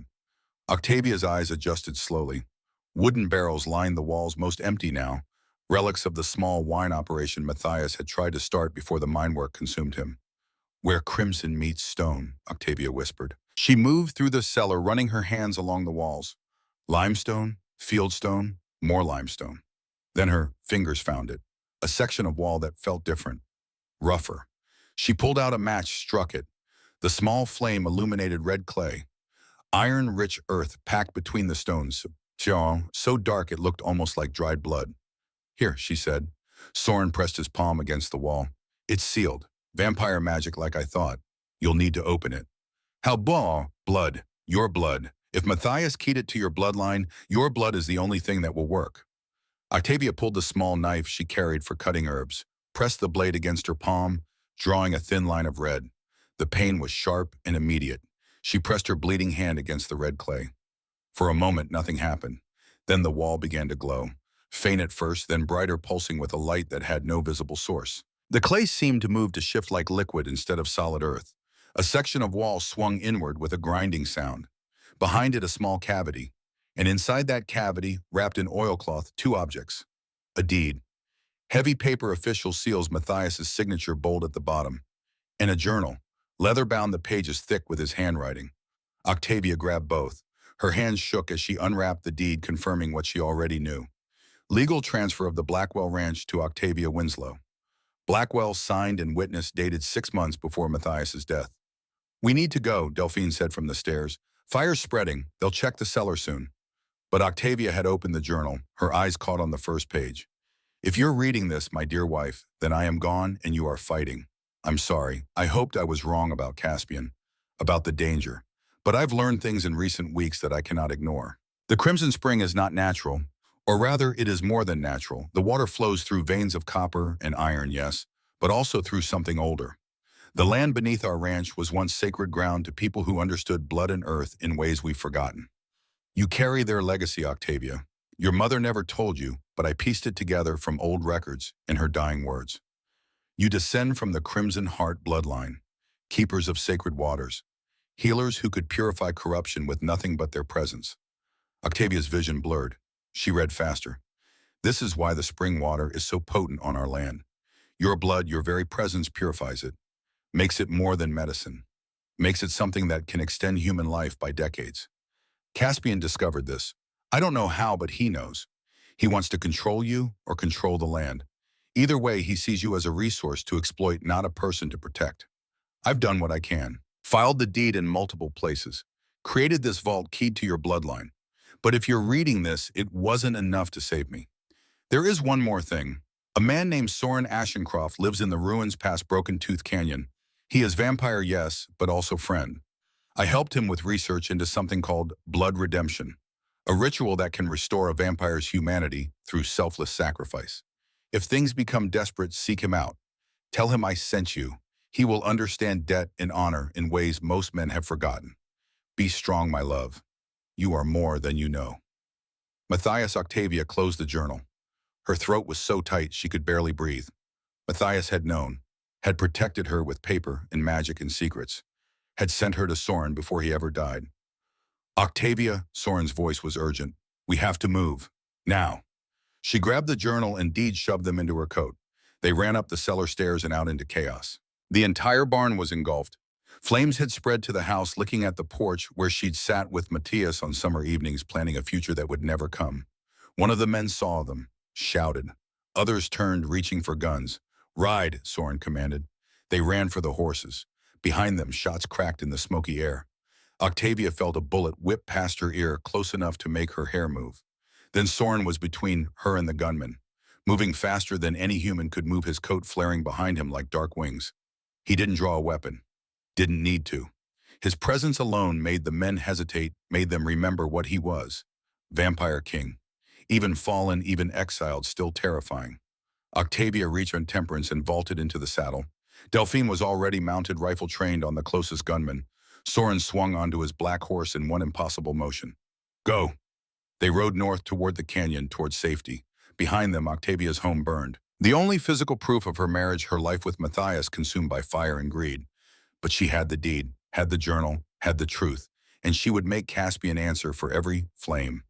Octavia's eyes adjusted slowly. Wooden barrels lined the walls, most empty now, relics of the small wine operation Matthias had tried to start before the mine work consumed him. Where crimson meets stone, Octavia whispered. She moved through the cellar, running her hands along the walls. Limestone, fieldstone, more limestone. Then her fingers found it, a section of wall that felt different, rougher. She pulled out a match, struck it. The small flame illuminated red clay, iron-rich earth packed between the stones, so dark it looked almost like dried blood. Here, she said. Soren pressed his palm against the wall. It's sealed. Vampire magic like I thought. You'll need to open it. How blood. Your blood. If Matthias keyed it to your bloodline, your blood is the only thing that will work. Octavia pulled the small knife she carried for cutting herbs, pressed the blade against her palm, drawing a thin line of red. The pain was sharp and immediate. She pressed her bleeding hand against the red clay. For a moment, nothing happened. Then the wall began to glow. faint at first, then brighter, pulsing with a light that had no visible source. The clay seemed to move to shift like liquid instead of solid earth. A section of wall swung inward with a grinding sound. Behind it, a small cavity. And inside that cavity, wrapped in oilcloth, two objects. A deed. Heavy paper official seals Matthias's signature bold at the bottom. And a journal. Leather-bound, the pages thick with his handwriting. Octavia grabbed both. Her hands shook as she unwrapped the deed, confirming what she already knew. Legal transfer of the Blackwell Ranch to Octavia Winslow. Blackwell signed and witnessed, dated 6 months before Matthias's death. "We need to go," Delphine said from the stairs. "Fire's spreading. They'll check the cellar soon." But Octavia had opened the journal, her eyes caught on the first page. "If you're reading this, my dear wife, then I am gone and you are fighting. I'm sorry. I hoped I was wrong about Caspian, about the danger. But I've learned things in recent weeks that I cannot ignore. The Crimson Spring is not natural, or rather it is more than natural. The water flows through veins of copper and iron, yes, but also through something older. The land beneath our ranch was once sacred ground to people who understood blood and earth in ways we've forgotten. You carry their legacy, Octavia. Your mother never told you, but I pieced it together from old records in her dying words. You descend from the Crimson Heart bloodline, keepers of sacred waters, healers who could purify corruption with nothing but their presence." Octavia's vision blurred. She read faster. "This is why the spring water is so potent on our land. Your blood, your very presence purifies it, makes it more than medicine, makes it something that can extend human life by decades. Caspian discovered this. I don't know how, but he knows. He wants to control you or control the land. Either way, he sees you as a resource to exploit, not a person to protect. I've done what I can. Filed the deed in multiple places. Created this vault keyed to your bloodline. But if you're reading this, it wasn't enough to save me. There is one more thing. A man named Soren Ashencroft lives in the ruins past Broken Tooth Canyon. He is vampire, yes, but also friend. I helped him with research into something called blood redemption, a ritual that can restore a vampire's humanity through selfless sacrifice. If things become desperate, seek him out. Tell him I sent you. He will understand debt and honor in ways most men have forgotten. Be strong, my love. You are more than you know." Matthias. Octavia closed the journal. Her throat was so tight she could barely breathe. Matthias had known, had protected her with paper and magic and secrets, had sent her to Soren before he ever died. "Octavia," Soren's voice was urgent. "We have to move. Now." She grabbed the journal and deed, shoved them into her coat. They ran up the cellar stairs and out into chaos. The entire barn was engulfed. Flames had spread to the house, licking at the porch where she'd sat with Matthias on summer evenings planning a future that would never come. One of the men saw them, shouted. Others turned, reaching for guns. "Ride," Soren commanded. They ran for the horses. Behind them, shots cracked in the smoky air. Octavia felt a bullet whip past her ear, close enough to make her hair move. Then Soren was between her and the gunman, moving faster than any human could move, his coat flaring behind him like dark wings. He didn't draw a weapon. Didn't need to. His presence alone made the men hesitate, made them remember what he was. Vampire King. Even fallen, even exiled, still terrifying. Octavia reached on temperance and vaulted into the saddle. Delphine was already mounted, rifle trained, on the closest gunman. Soren swung onto his black horse in one impossible motion. "Go." They rode north toward the canyon, toward safety. Behind them, Octavia's home burned. The only physical proof of her marriage, her life with Matthias, consumed by fire and greed. But she had the deed, had the journal, had the truth, and she would make Caspian answer for every flame.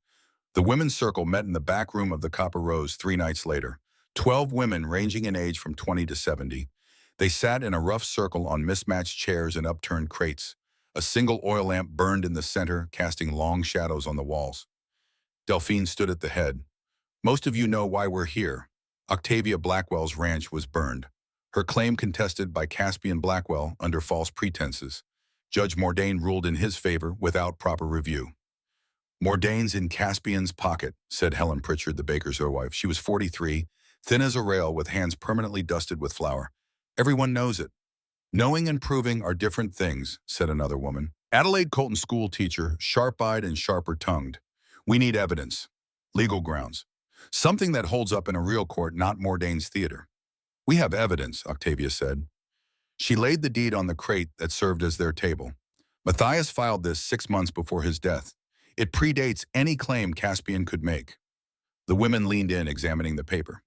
The women's circle met in the back room of the Copper Rose 3 nights later. 12 women ranging in age from 20 to 70. They sat in a rough circle on mismatched chairs and upturned crates. A single oil lamp burned in the center, casting long shadows on the walls. Delphine stood at the head. "Most of you know why we're here." Octavia Blackwell's ranch was burned. Her claim contested by Caspian Blackwell under false pretenses. Judge Mordain ruled in his favor without proper review. "Mordain's in Caspian's pocket," said Helen Pritchard, the baker's wife. She was 43, thin as a rail, with hands permanently dusted with flour. "Everyone knows it." "Knowing and proving are different things," said another woman. Adelaide Colton, school teacher, sharp-eyed and sharper-tongued. "We need evidence. Legal grounds. Something that holds up in a real court, not Mordain's theater." "We have evidence," Octavia said. She laid the deed on the crate that served as their table. Matthias filed this 6 months before his death. It predates any claim Caspian could make. The women leaned in, examining the paper.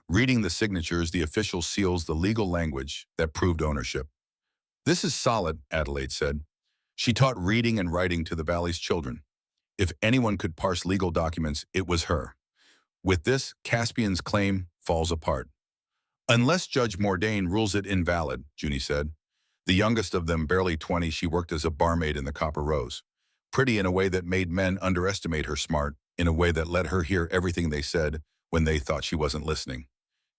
Reading the signatures, the official seals the legal language that proved ownership. This is solid, Adelaide said. She taught reading and writing to the valley's children. If anyone could parse legal documents, it was her. With this, Caspian's claim falls apart. Unless Judge Mordain rules it invalid, Junie said. The youngest of them, barely 20, she worked as a barmaid in the Copper Rose. Pretty in a way that made men underestimate her, smart in a way that let her hear everything they said when they thought she wasn't listening.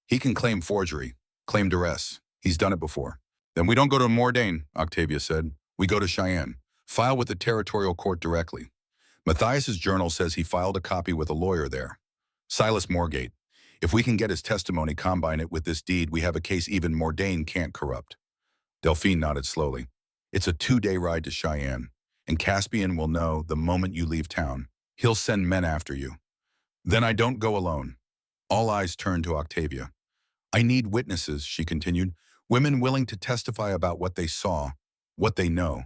He can claim forgery, claim duress. He's done it before. Then we don't go to Mordain, Octavia said. We go to Cheyenne. File with the territorial court directly. Matthias's journal says he filed a copy with a lawyer there. Silas Morgate. If we can get his testimony, combine it with this deed, we have a case even Mordain can't corrupt. Delphine nodded slowly. It's a 2-day ride to Cheyenne, and Caspian will know the moment you leave town. He'll send men after you. Then I don't go alone. All eyes turned to Octavia. I need witnesses, she continued, women willing to testify about what they saw, what they know.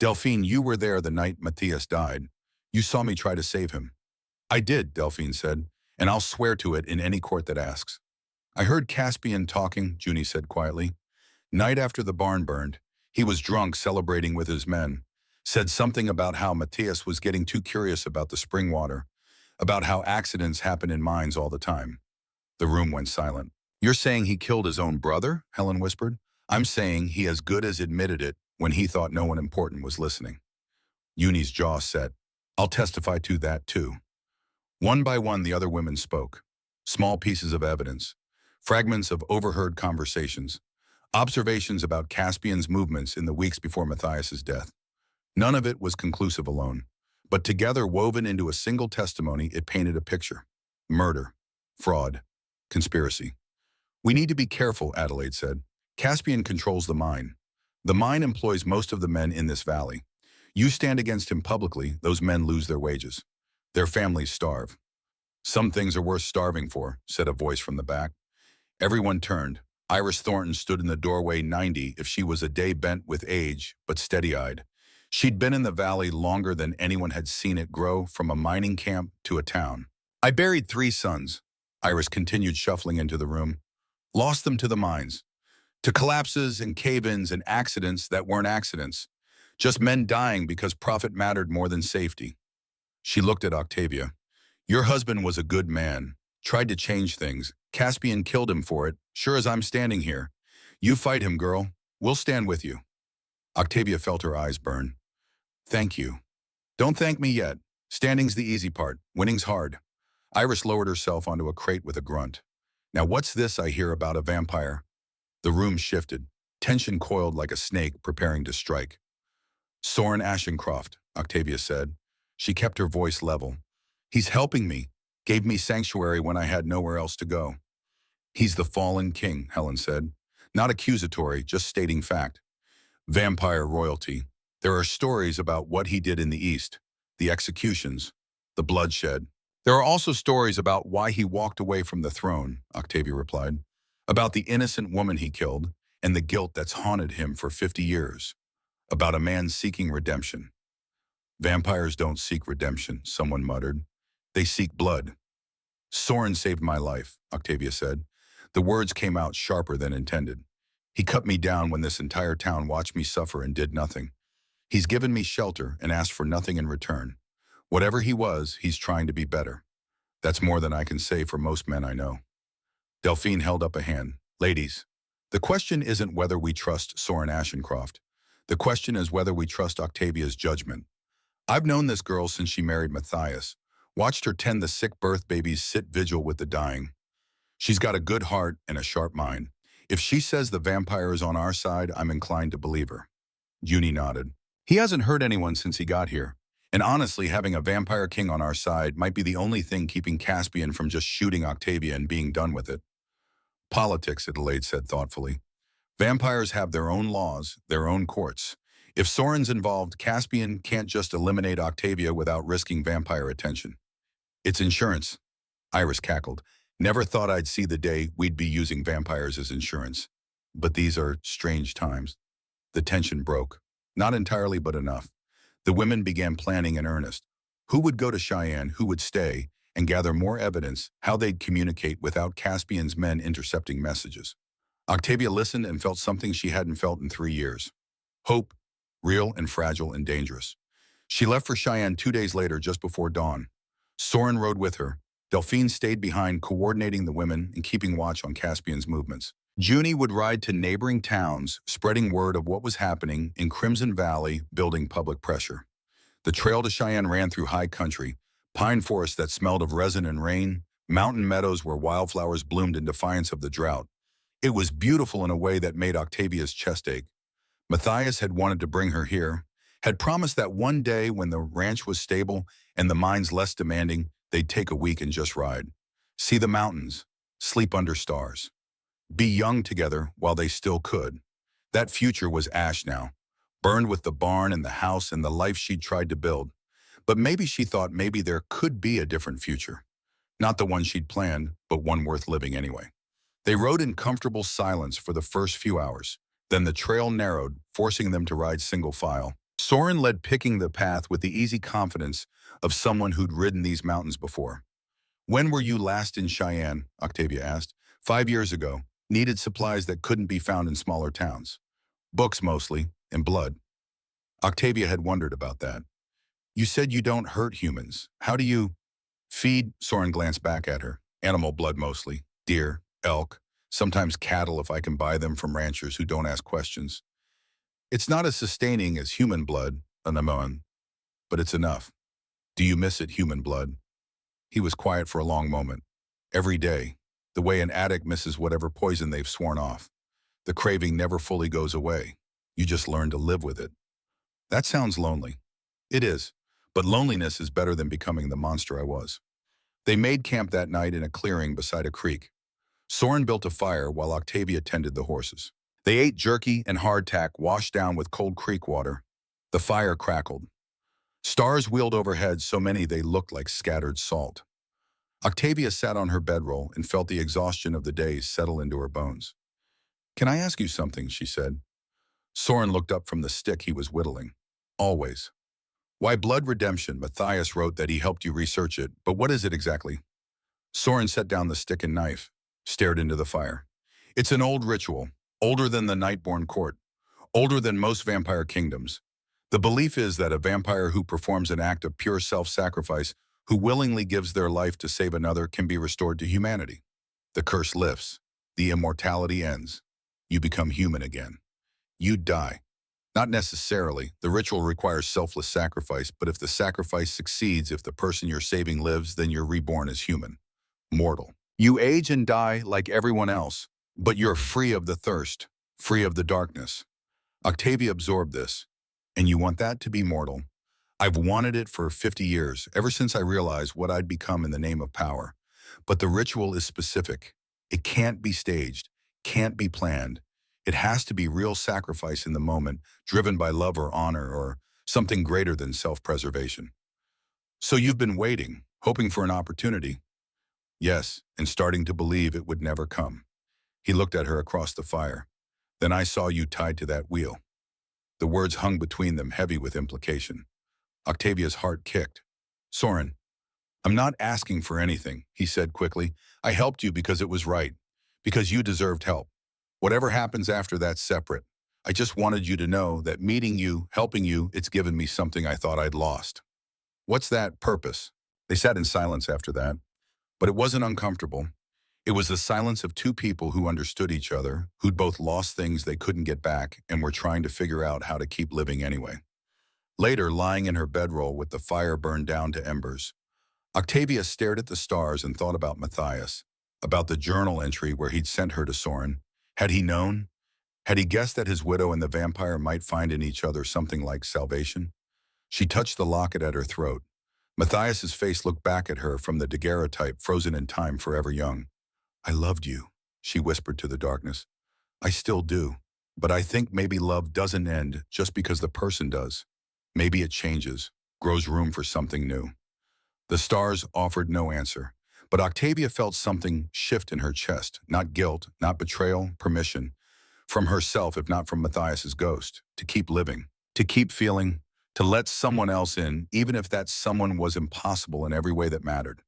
Delphine, you were there the night Matthias died. You saw me try to save him. I did, Delphine said, and I'll swear to it in any court that asks. I heard Caspian talking, Junie said quietly. Night after the barn burned, he was drunk celebrating with his men. Said something about how Matthias was getting too curious about the spring water, about how accidents happen in mines all the time. The room went silent. You're saying he killed his own brother? Helen whispered. I'm saying he as good as admitted it when he thought no one important was listening. Junie's jaw set. I'll testify to that too. One by one, the other women spoke. Small pieces of evidence, fragments of overheard conversations, observations about Caspian's movements in the weeks before Matthias's death. None of it was conclusive alone, but together woven into a single testimony, it painted a picture. Murder, fraud, conspiracy. We need to be careful, Adelaide said. Caspian controls the mine. The mine employs most of the men in this valley. You stand against him publicly, those men lose their wages. Their families starve. Some things are worth starving for, said a voice from the back. Everyone turned. Iris Thornton stood in the doorway, 90 if she was a day bent with age, but steady-eyed. She'd been in the valley longer than anyone had seen it grow from a mining camp to a town. I buried 3 sons. Iris continued, shuffling into the room. Lost them to the mines, to collapses and cave-ins and accidents that weren't accidents. Just men dying because profit mattered more than safety. She looked at Octavia. Your husband was a good man, tried to change things. Caspian killed him for it, sure as I'm standing here. You fight him, girl. We'll stand with you. Octavia felt her eyes burn. Thank you. Don't thank me yet. Standing's the easy part. Winning's hard. Iris lowered herself onto a crate with a grunt. Now what's this I hear about a vampire? The room shifted. Tension coiled like a snake preparing to strike. Soren Ashencroft, Octavia said. She kept her voice level. He's helping me. Gave me sanctuary when I had nowhere else to go. He's the fallen king, Helen said. Not accusatory, just stating fact. Vampire royalty. There are stories about what he did in the East, the executions, the bloodshed. There are also stories about why he walked away from the throne, Octavia replied. About the innocent woman he killed and the guilt that's haunted him for 50 years. About a man seeking redemption. Vampires don't seek redemption, someone muttered. They seek blood. Soren saved my life, Octavia said. The words came out sharper than intended. He cut me down when this entire town watched me suffer and did nothing. He's given me shelter and asked for nothing in return. Whatever he was, he's trying to be better. That's more than I can say for most men I know. Delphine held up a hand. Ladies, the question isn't whether we trust Soren Ashencroft. The question is whether we trust Octavia's judgment. I've known this girl since she married Matthias, watched her tend the sick birth babies, sit vigil with the dying. She's got a good heart and a sharp mind. If she says the vampire is on our side, I'm inclined to believe her. Junie nodded. He hasn't hurt anyone since he got here. And honestly, having a vampire king on our side might be the only thing keeping Caspian from just shooting Octavia and being done with it. Politics, Adelaide said thoughtfully. Vampires have their own laws, their own courts. If Soren's involved, Caspian can't just eliminate Octavia without risking vampire attention. It's insurance. Iris cackled. Never thought I'd see the day we'd be using vampires as insurance. But these are strange times. The tension broke. Not entirely, but enough. The women began planning in earnest. Who would go to Cheyenne, who would stay, and gather more evidence how they'd communicate without Caspian's men intercepting messages. Octavia listened and felt something she hadn't felt in 3 years. Hope, real and fragile and dangerous. She left for Cheyenne 2 days later, just before dawn. Soren rode with her. Delphine stayed behind, coordinating the women and keeping watch on Caspian's movements. Junie would ride to neighboring towns, spreading word of what was happening in Crimson Valley, building public pressure. The trail to Cheyenne ran through high country, pine forests that smelled of resin and rain, mountain meadows where wildflowers bloomed in defiance of the drought. It was beautiful in a way that made Octavia's chest ache. Matthias had wanted to bring her here, had promised that one day when the ranch was stable and the mines less demanding, they'd take a week and just ride. See the mountains, sleep under stars. Be young together while they still could. That future was ash now, burned with the barn and the house and the life she'd tried to build. But maybe she thought maybe there could be a different future. Not the one she'd planned, but one worth living anyway. They rode in comfortable silence for the first few hours. Then the trail narrowed, forcing them to ride single file. Soren led, picking the path with the easy confidence of someone who'd ridden these mountains before. "When were you last in Cheyenne?" Octavia asked. "5 years ago. Needed supplies that couldn't be found in smaller towns. Books mostly, and blood." Octavia had wondered about that. "You said you don't hurt humans. How do you—" "Feed," Soren glanced back at her. "Animal blood mostly. Deer, elk, sometimes cattle if I can buy them from ranchers who don't ask questions. It's not as sustaining as human blood, an amon, but it's enough." "Do you miss it, human blood?" He was quiet for a long moment. "Every day, the way an addict misses whatever poison they've sworn off. The craving never fully goes away. You just learn to live with it." "That sounds lonely." "It is, but loneliness is better than becoming the monster I was." They made camp that night in a clearing beside a creek. Soren built a fire while Octavia tended the horses. They ate jerky and hardtack washed down with cold creek water. The fire crackled. Stars wheeled overhead, so many they looked like scattered salt. Octavia sat on her bedroll and felt the exhaustion of the day settle into her bones. "Can I ask you something?" she said. Soren looked up from the stick he was whittling. "Always." "Why blood redemption?" Matthias wrote that he helped you research it, but what is it exactly? Soren set down the stick and knife, stared into the fire. "It's an old ritual, older than the Nightborn court, older than most vampire kingdoms. The belief is that a vampire who performs an act of pure self-sacrifice, who willingly gives their life to save another, can be restored to humanity. The curse lifts. The immortality ends. You become human again. You die. Not necessarily. The ritual requires selfless sacrifice, but if the sacrifice succeeds, if the person you're saving lives, then you're reborn as human. Mortal. You age and die like everyone else, but you're free of the thirst, free of the darkness." Octavia absorbed this. "And you want that to be mortal?" "I've wanted it for 50 years, ever since I realized what I'd become in the name of power. But the ritual is specific. It can't be staged, can't be planned. It has to be real sacrifice in the moment, driven by love or honor or something greater than self-preservation." "So you've been waiting, hoping for an opportunity?" "Yes, and starting to believe it would never come." He looked at her across the fire. "Then I saw you tied to that wheel." The words hung between them, heavy with implication. Octavia's heart kicked. "Soren, I'm not asking for anything," he said quickly. "I helped you because it was right, because you deserved help. Whatever happens after that's separate. I just wanted you to know that meeting you, helping you, it's given me something I thought I'd lost." "What's that? Purpose?" They sat in silence after that. But it wasn't uncomfortable. It was the silence of two people who understood each other, who'd both lost things they couldn't get back and were trying to figure out how to keep living anyway. Later, lying in her bedroll with the fire burned down to embers, Octavia stared at the stars and thought about Matthias, about the journal entry where he'd sent her to Soren. Had he known? Had he guessed that his widow and the vampire might find in each other something like salvation? She touched the locket at her throat. Matthias's face looked back at her from the daguerreotype frozen in time, forever young. "I loved you," she whispered to the darkness. "I still do. But I think maybe love doesn't end just because the person does. Maybe it changes, grows room for something new." The stars offered no answer, but Octavia felt something shift in her chest, not guilt, not betrayal, permission. From herself, if not from Matthias's ghost, to keep living, to keep feeling, to let someone else in, even if that someone was impossible in every way that mattered.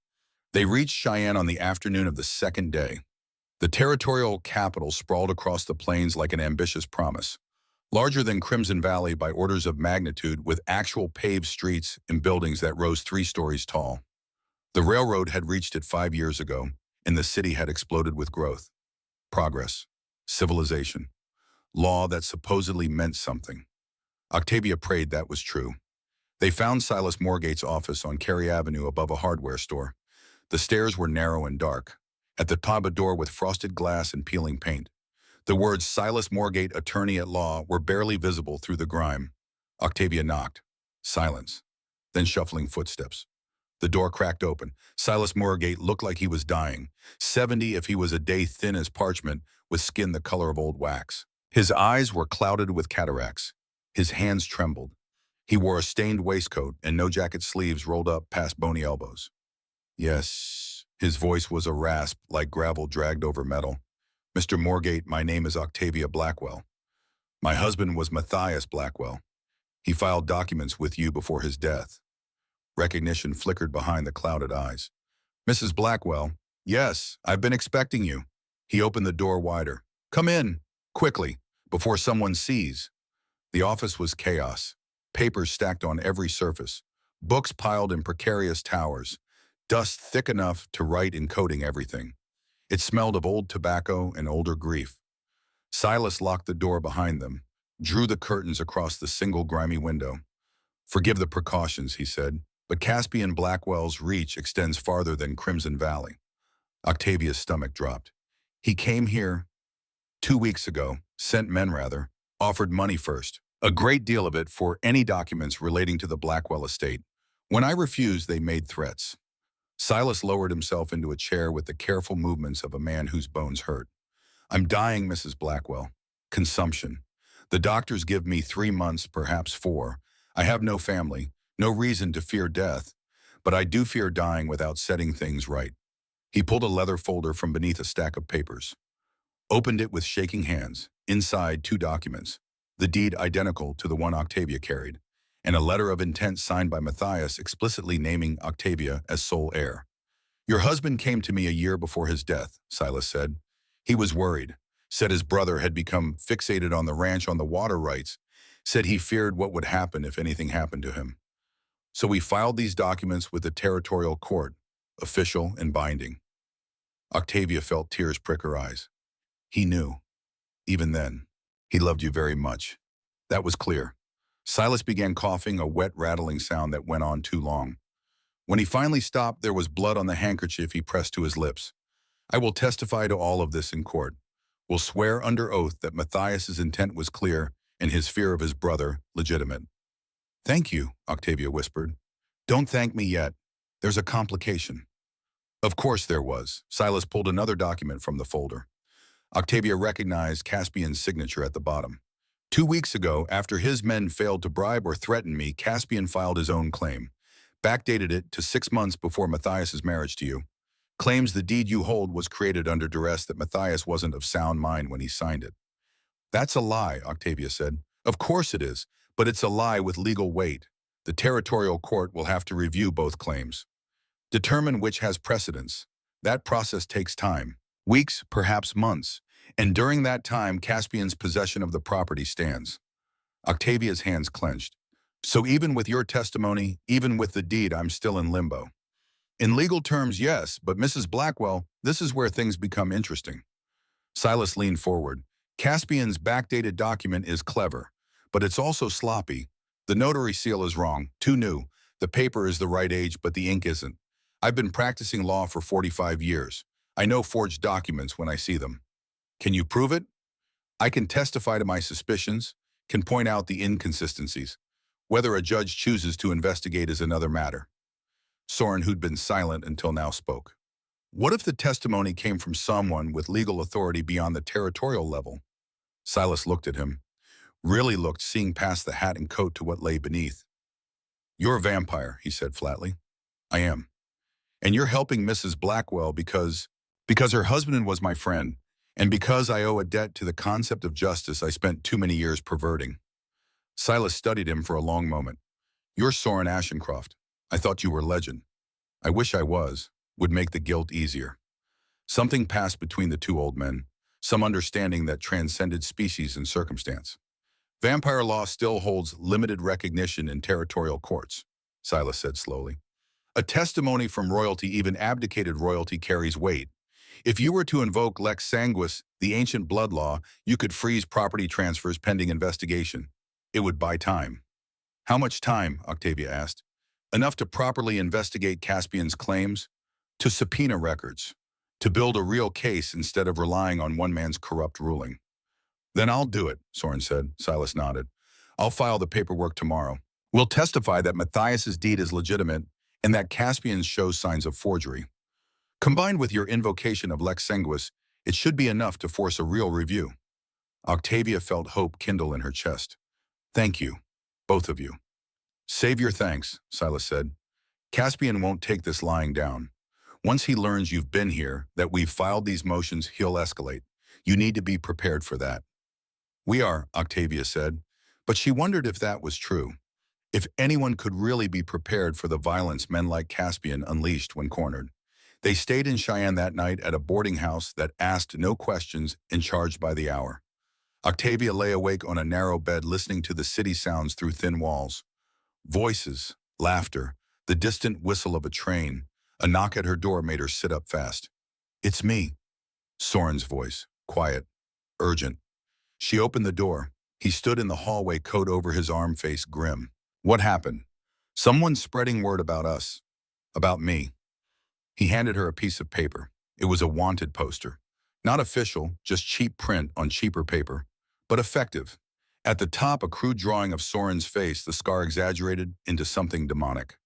They reached Cheyenne on the afternoon of the second day. The territorial capital sprawled across the plains like an ambitious promise, larger than Crimson Valley by orders of magnitude, with actual paved streets and buildings that rose 3 stories tall. The railroad had reached it 5 years ago, and the city had exploded with growth, progress, civilization, law that supposedly meant something. Octavia prayed that was true. They found Silas Morgate's office on Cary Avenue above a hardware store. The stairs were narrow and dark. At the top, a door with frosted glass and peeling paint. The words Silas Morgate, attorney at law, were barely visible through the grime. Octavia knocked. Silence. Then shuffling footsteps. The door cracked open. Silas Morgate looked like he was dying, 70 if he was a day thin as parchment, with skin the color of old wax. His eyes were clouded with cataracts. His hands trembled. He wore a stained waistcoat and no jacket sleeves rolled up past bony elbows. Yes, his voice was a rasp like gravel dragged over metal. Mr. Morgate, my name is Octavia Blackwell. My husband was Matthias Blackwell. He filed documents with you before his death. Recognition flickered behind the clouded eyes. Mrs. Blackwell, yes, I've been expecting you. He opened the door wider. Come in, quickly, before someone sees. The office was chaos. Papers stacked on every surface. Books piled in precarious towers. Dust thick enough to write encoding everything. It smelled of old tobacco and older grief. Silas locked the door behind them, drew the curtains across the single grimy window. Forgive the precautions, he said, but Caspian Blackwell's reach extends farther than Crimson Valley. Octavia's stomach dropped. He came here 2 weeks ago, sent men rather, offered money first, a great deal of it for any documents relating to the Blackwell estate. When I refused, they made threats. Silas lowered himself into a chair with the careful movements of a man whose bones hurt. I'm dying, Mrs. Blackwell. Consumption. The doctors give me 3 months, perhaps 4. I have no family, no reason to fear death, but I do fear dying without setting things right. He pulled a leather folder from beneath a stack of papers, opened it with shaking hands. Inside, 2 documents, the deed identical to the one Octavia carried, and a letter of intent signed by Matthias explicitly naming Octavia as sole heir. Your husband came to me a year before his death, Silas said. He was worried, said his brother had become fixated on the ranch on the water rights, said he feared what would happen if anything happened to him. So we filed these documents with the territorial court, official and binding. Octavia felt tears prick her eyes. He knew. Even then, he loved you very much. That was clear. Silas began coughing, a wet, rattling sound that went on too long. When he finally stopped, there was blood on the handkerchief he pressed to his lips. I will testify to all of this in court. Will swear under oath that Matthias's intent was clear and his fear of his brother legitimate. Thank you, Octavia whispered. Don't thank me yet. There's a complication. Of course there was. Silas pulled another document from the folder. Octavia recognized Caspian's signature at the bottom. 2 weeks ago, after his men failed to bribe or threaten me, Caspian filed his own claim. Backdated it to 6 months before Matthias's marriage to you. Claims the deed you hold was created under duress, that Matthias wasn't of sound mind when he signed it. That's a lie, Octavia said. Of course it is, but it's a lie with legal weight. The territorial court will have to review both claims. Determine which has precedence. That process takes time. Weeks, perhaps months. And during that time, Caspian's possession of the property stands. Octavia's hands clenched. So even with your testimony, even with the deed, I'm still in limbo. In legal terms, yes, but Mrs. Blackwell, this is where things become interesting. Silas leaned forward. Caspian's backdated document is clever, but it's also sloppy. The notary seal is wrong, too new. The paper is the right age, but the ink isn't. I've been practicing law for 45 years. I know forged documents when I see them. Can you prove it? I can testify to my suspicions, can point out the inconsistencies. Whether a judge chooses to investigate is another matter. Soren, who'd been silent until now, spoke. What if the testimony came from someone with legal authority beyond the territorial level? Silas looked at him, really looked, seeing past the hat and coat to what lay beneath. You're a vampire, he said flatly. I am. And you're helping Mrs. Blackwell because her husband was my friend, and because I owe a debt to the concept of justice I spent too many years perverting. Silas studied him for a long moment. You're Soren Ashencroft. I thought you were legend. I wish I was. would make the guilt easier. Something passed between the two old men, some understanding that transcended species and circumstance. Vampire law still holds limited recognition in territorial courts, Silas said slowly. A testimony from royalty, even abdicated royalty, carries weight. If you were to invoke lex sanguis, the ancient blood law, you could freeze property transfers pending investigation. It would buy time. How much time? Octavia asked. Enough to properly investigate Caspian's claims, to subpoena records, to build a real case instead of relying on one man's corrupt ruling. Then I'll do it, Soren said. Silas nodded. I'll file the paperwork tomorrow. We'll testify that Matthias's deed is legitimate and that Caspian shows signs of forgery. Combined with your invocation of lex sanguis, it should be enough to force a real review. Octavia felt hope kindle in her chest. Thank you, both of you. Save your thanks, Silas said. Caspian won't take this lying down. Once he learns you've been here, that we've filed these motions, he'll escalate. You need to be prepared for that. We are, Octavia said, but she wondered if that was true. If anyone could really be prepared for the violence men like Caspian unleashed when cornered. They stayed in Cheyenne that night at a boarding house that asked no questions and charged by the hour. Octavia lay awake on a narrow bed listening to the city sounds through thin walls. Voices, laughter, the distant whistle of a train. A knock at her door made her sit up fast. It's me. Soren's voice, quiet, urgent. She opened the door. He stood in the hallway, coat over his arm, face grim. What happened? Someone's spreading word about us. About me. He handed her a piece of paper. It was a wanted poster. Not official, just cheap print on cheaper paper, but effective. At the top, a crude drawing of Soren's face, the scar exaggerated into something demonic.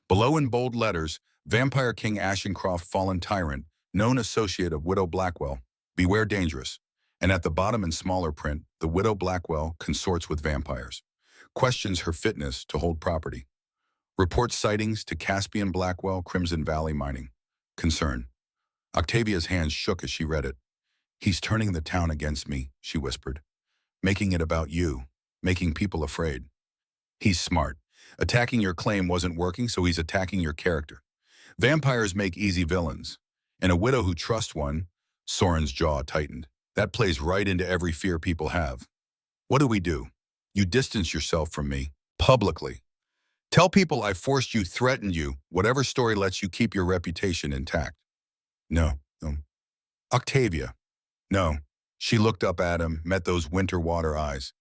Below in bold letters, Vampire King Ashencroft, fallen tyrant, known associate of Widow Blackwell. Beware dangerous. And at the bottom in smaller print, the Widow Blackwell consorts with vampires. Questions her fitness to hold property. Reports sightings to Caspian Blackwell, Crimson Valley mining. Concern. Octavia's hands shook as she read it. He's turning the town against me, she whispered. Making it about you. Making people afraid. He's smart. Attacking your claim wasn't working, so he's attacking your character. Vampires make easy villains. And a widow who trusts one, Soren's jaw tightened. That plays right into every fear people have. What do? You distance yourself from me, publicly. Tell people I forced you, threatened you, whatever story lets you keep your reputation intact. No. Octavia. No. She looked up at him, met those winter water eyes.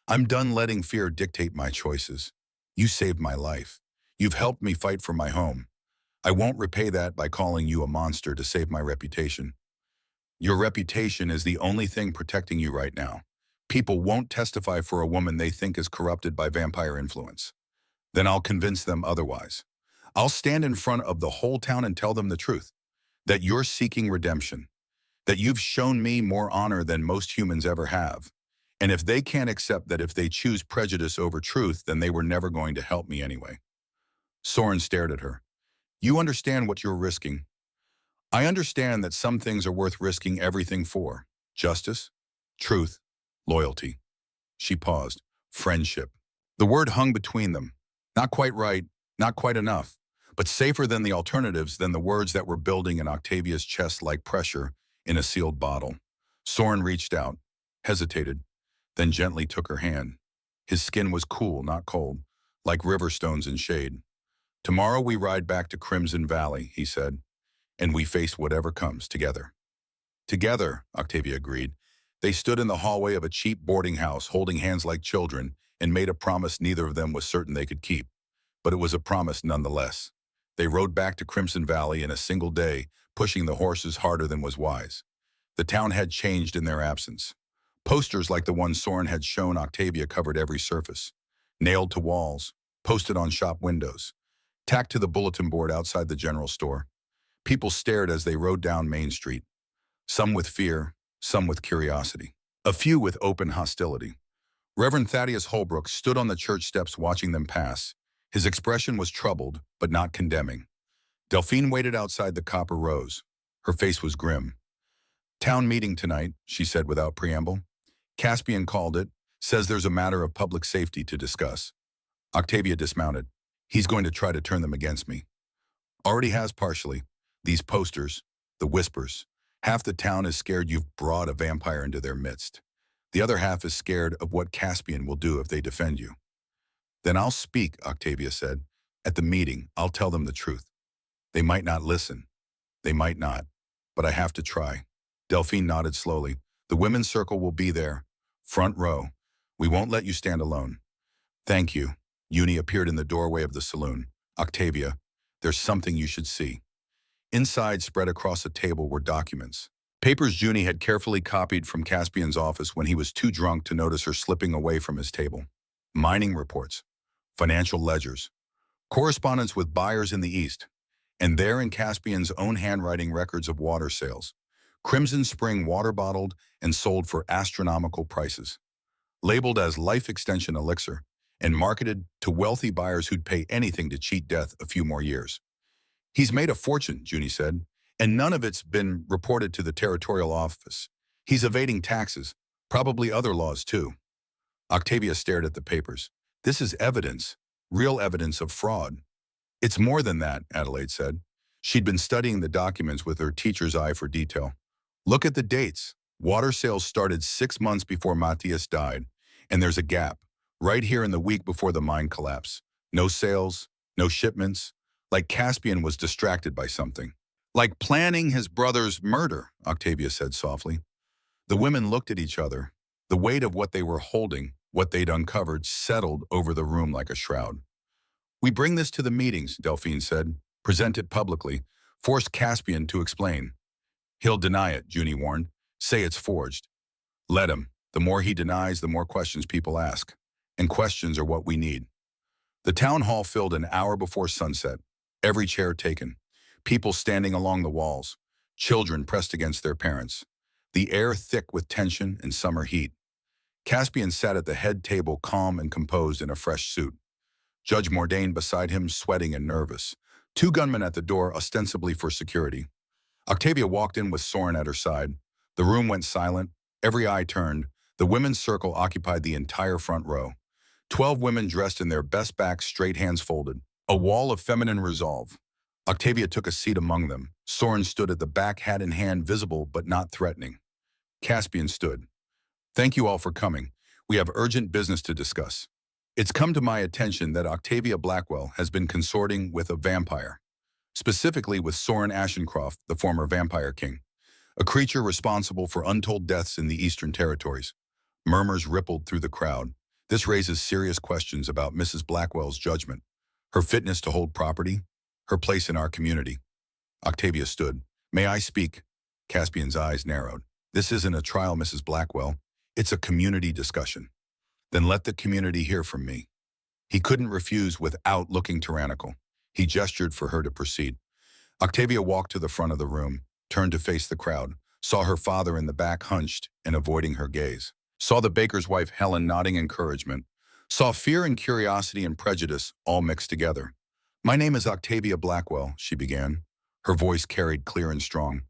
I'm done letting fear dictate my choices. You saved my life. You've helped me fight for my home. I won't repay that by calling you a monster to save my reputation. Your reputation is the only thing protecting you right now. People won't testify for a woman they think is corrupted by vampire influence. Then I'll convince them otherwise. I'll stand in front of the whole town and tell them the truth. That you're seeking redemption. That you've shown me more honor than most humans ever have. And if they can't accept that, if they choose prejudice over truth, then they were never going to help me anyway. Soren stared at her. You understand what you're risking. I understand that some things are worth risking everything for. Justice, truth, loyalty. She paused. Friendship. The word hung between them. Not quite right, not quite enough, but safer than the alternatives, than the words that were building in Octavia's chest like pressure in a sealed bottle. Soren reached out, hesitated, then gently took her hand. His skin was cool, not cold, like river stones in shade. Tomorrow we ride back to Crimson Valley, he said, and we face whatever comes together. Together, Octavia agreed. They stood in the hallway of a cheap boarding house, holding hands like children, and made a promise neither of them was certain they could keep. But it was a promise nonetheless. They rode back to Crimson Valley in a single day, pushing the horses harder than was wise. The town had changed in their absence. Posters like the one Soren had shown Octavia covered every surface. Nailed to walls, posted on shop windows, tacked to the bulletin board outside the general store. People stared as they rode down Main Street. Some with fear, some with curiosity. A few with open hostility. Reverend Thaddeus Holbrook stood on the church steps watching them pass. His expression was troubled, but not condemning. Delphine waited outside the Copper Rose. Her face was grim. Town meeting tonight, she said without preamble. Caspian called it, says there's a matter of public safety to discuss. Octavia dismounted. He's going to try to turn them against me. Already has partially. These posters, the whispers. Half the town is scared you've brought a vampire into their midst. The other half is scared of what Caspian will do if they defend you. Then I'll speak, Octavia said. At the meeting, I'll tell them the truth. They might not listen. They might not. But I have to try. Delphine nodded slowly. The women's circle will be there. Front row. We won't let you stand alone. Thank you. Uni appeared in the doorway of the saloon. Octavia, there's something you should see. Inside, spread across a table, were documents. Papers Junie had carefully copied from Caspian's office when he was too drunk to notice her slipping away from his table. Mining reports, financial ledgers, correspondence with buyers in the East, and there in Caspian's own handwriting records of water sales. Crimson Spring water bottled and sold for astronomical prices. Labeled as life extension elixir and marketed to wealthy buyers who'd pay anything to cheat death a few more years. He's made a fortune, Junie said, and none of it's been reported to the territorial office. He's evading taxes, probably other laws too. Octavia stared at the papers. This is evidence, real evidence of fraud. It's more than that, Adelaide said. She'd been studying the documents with her teacher's eye for detail. Look at the dates. Water sales started 6 months before Matthias died, and there's a gap, right here in the week before the mine collapse. No sales, no shipments, like Caspian was distracted by something. Like planning his brother's murder, Octavia said softly. The women looked at each other. The weight of what they were holding, what they'd uncovered, settled over the room like a shroud. We bring this to the meetings, Delphine said. Present it publicly. Force Caspian to explain. He'll deny it, Junie warned. Say it's forged. Let him. The more he denies, the more questions people ask. And questions are what we need. The town hall filled an hour before sunset. Every chair taken. People standing along the walls. Children pressed against their parents. The air thick with tension and summer heat. Caspian sat at the head table, calm and composed in a fresh suit. Judge Mordain beside him, sweating and nervous. 2 gunmen at the door, ostensibly for security. Octavia walked in with Soren at her side. The room went silent. Every eye turned. The women's circle occupied the entire front row. 12 women dressed in their best backs, straight hands folded. A wall of feminine resolve. Octavia took a seat among them. Soren stood at the back, hat in hand, visible but not threatening. Caspian stood. Thank you all for coming. We have urgent business to discuss. It's come to my attention that Octavia Blackwell has been consorting with a vampire, specifically with Soren Ashencroft, the former vampire king, a creature responsible for untold deaths in the Eastern Territories. Murmurs rippled through the crowd. This raises serious questions about Mrs. Blackwell's judgment, her fitness to hold property, her place in our community. Octavia stood. May I speak? Caspian's eyes narrowed. This isn't a trial, Mrs. Blackwell. It's a community discussion. Then let the community hear from me. He couldn't refuse without looking tyrannical. He gestured for her to proceed. Octavia walked to the front of the room, turned to face the crowd, saw her father in the back hunched and avoiding her gaze, saw the baker's wife Helen nodding encouragement, saw fear and curiosity and prejudice all mixed together. My name is Octavia Blackwell, she began. Her voice carried clear and strong.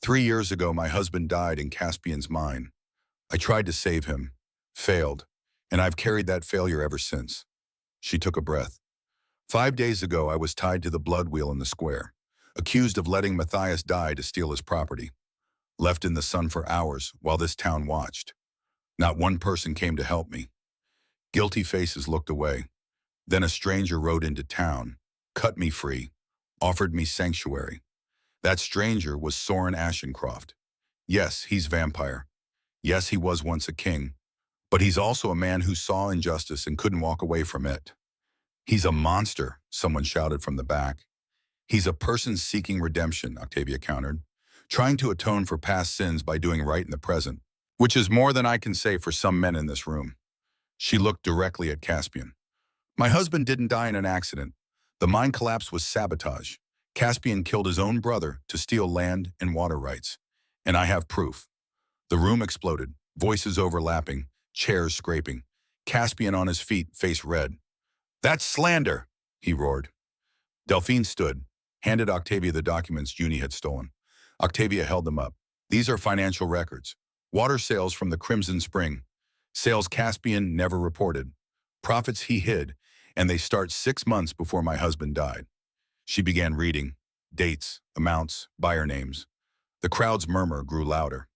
3 years ago, my husband died in Caspian's mine. I tried to save him, failed, and I've carried that failure ever since. She took a breath. 5 days ago, I was tied to the blood wheel in the square, accused of letting Matthias die to steal his property. Left in the sun for hours while this town watched. Not one person came to help me. Guilty faces looked away. Then a stranger rode into town, cut me free, offered me sanctuary. That stranger was Soren Ashencroft. Yes, he's vampire. Yes, he was once a king. But he's also a man who saw injustice and couldn't walk away from it. He's a monster, someone shouted from the back. He's a person seeking redemption, Octavia countered, trying to atone for past sins by doing right in the present, which is more than I can say for some men in this room. She looked directly at Caspian. My husband didn't die in an accident. The mine collapse was sabotage. Caspian killed his own brother to steal land and water rights. And I have proof. The room exploded, voices overlapping, chairs scraping. Caspian on his feet, face red. That's slander, he roared. Delphine stood, handed Octavia the documents Junie had stolen. Octavia held them up. These are financial records. Water sales from the Crimson Spring. Sales Caspian never reported. Profits he hid, and they start 6 months before my husband died. She began reading. dates, amounts, buyer names. The crowd's murmur grew louder.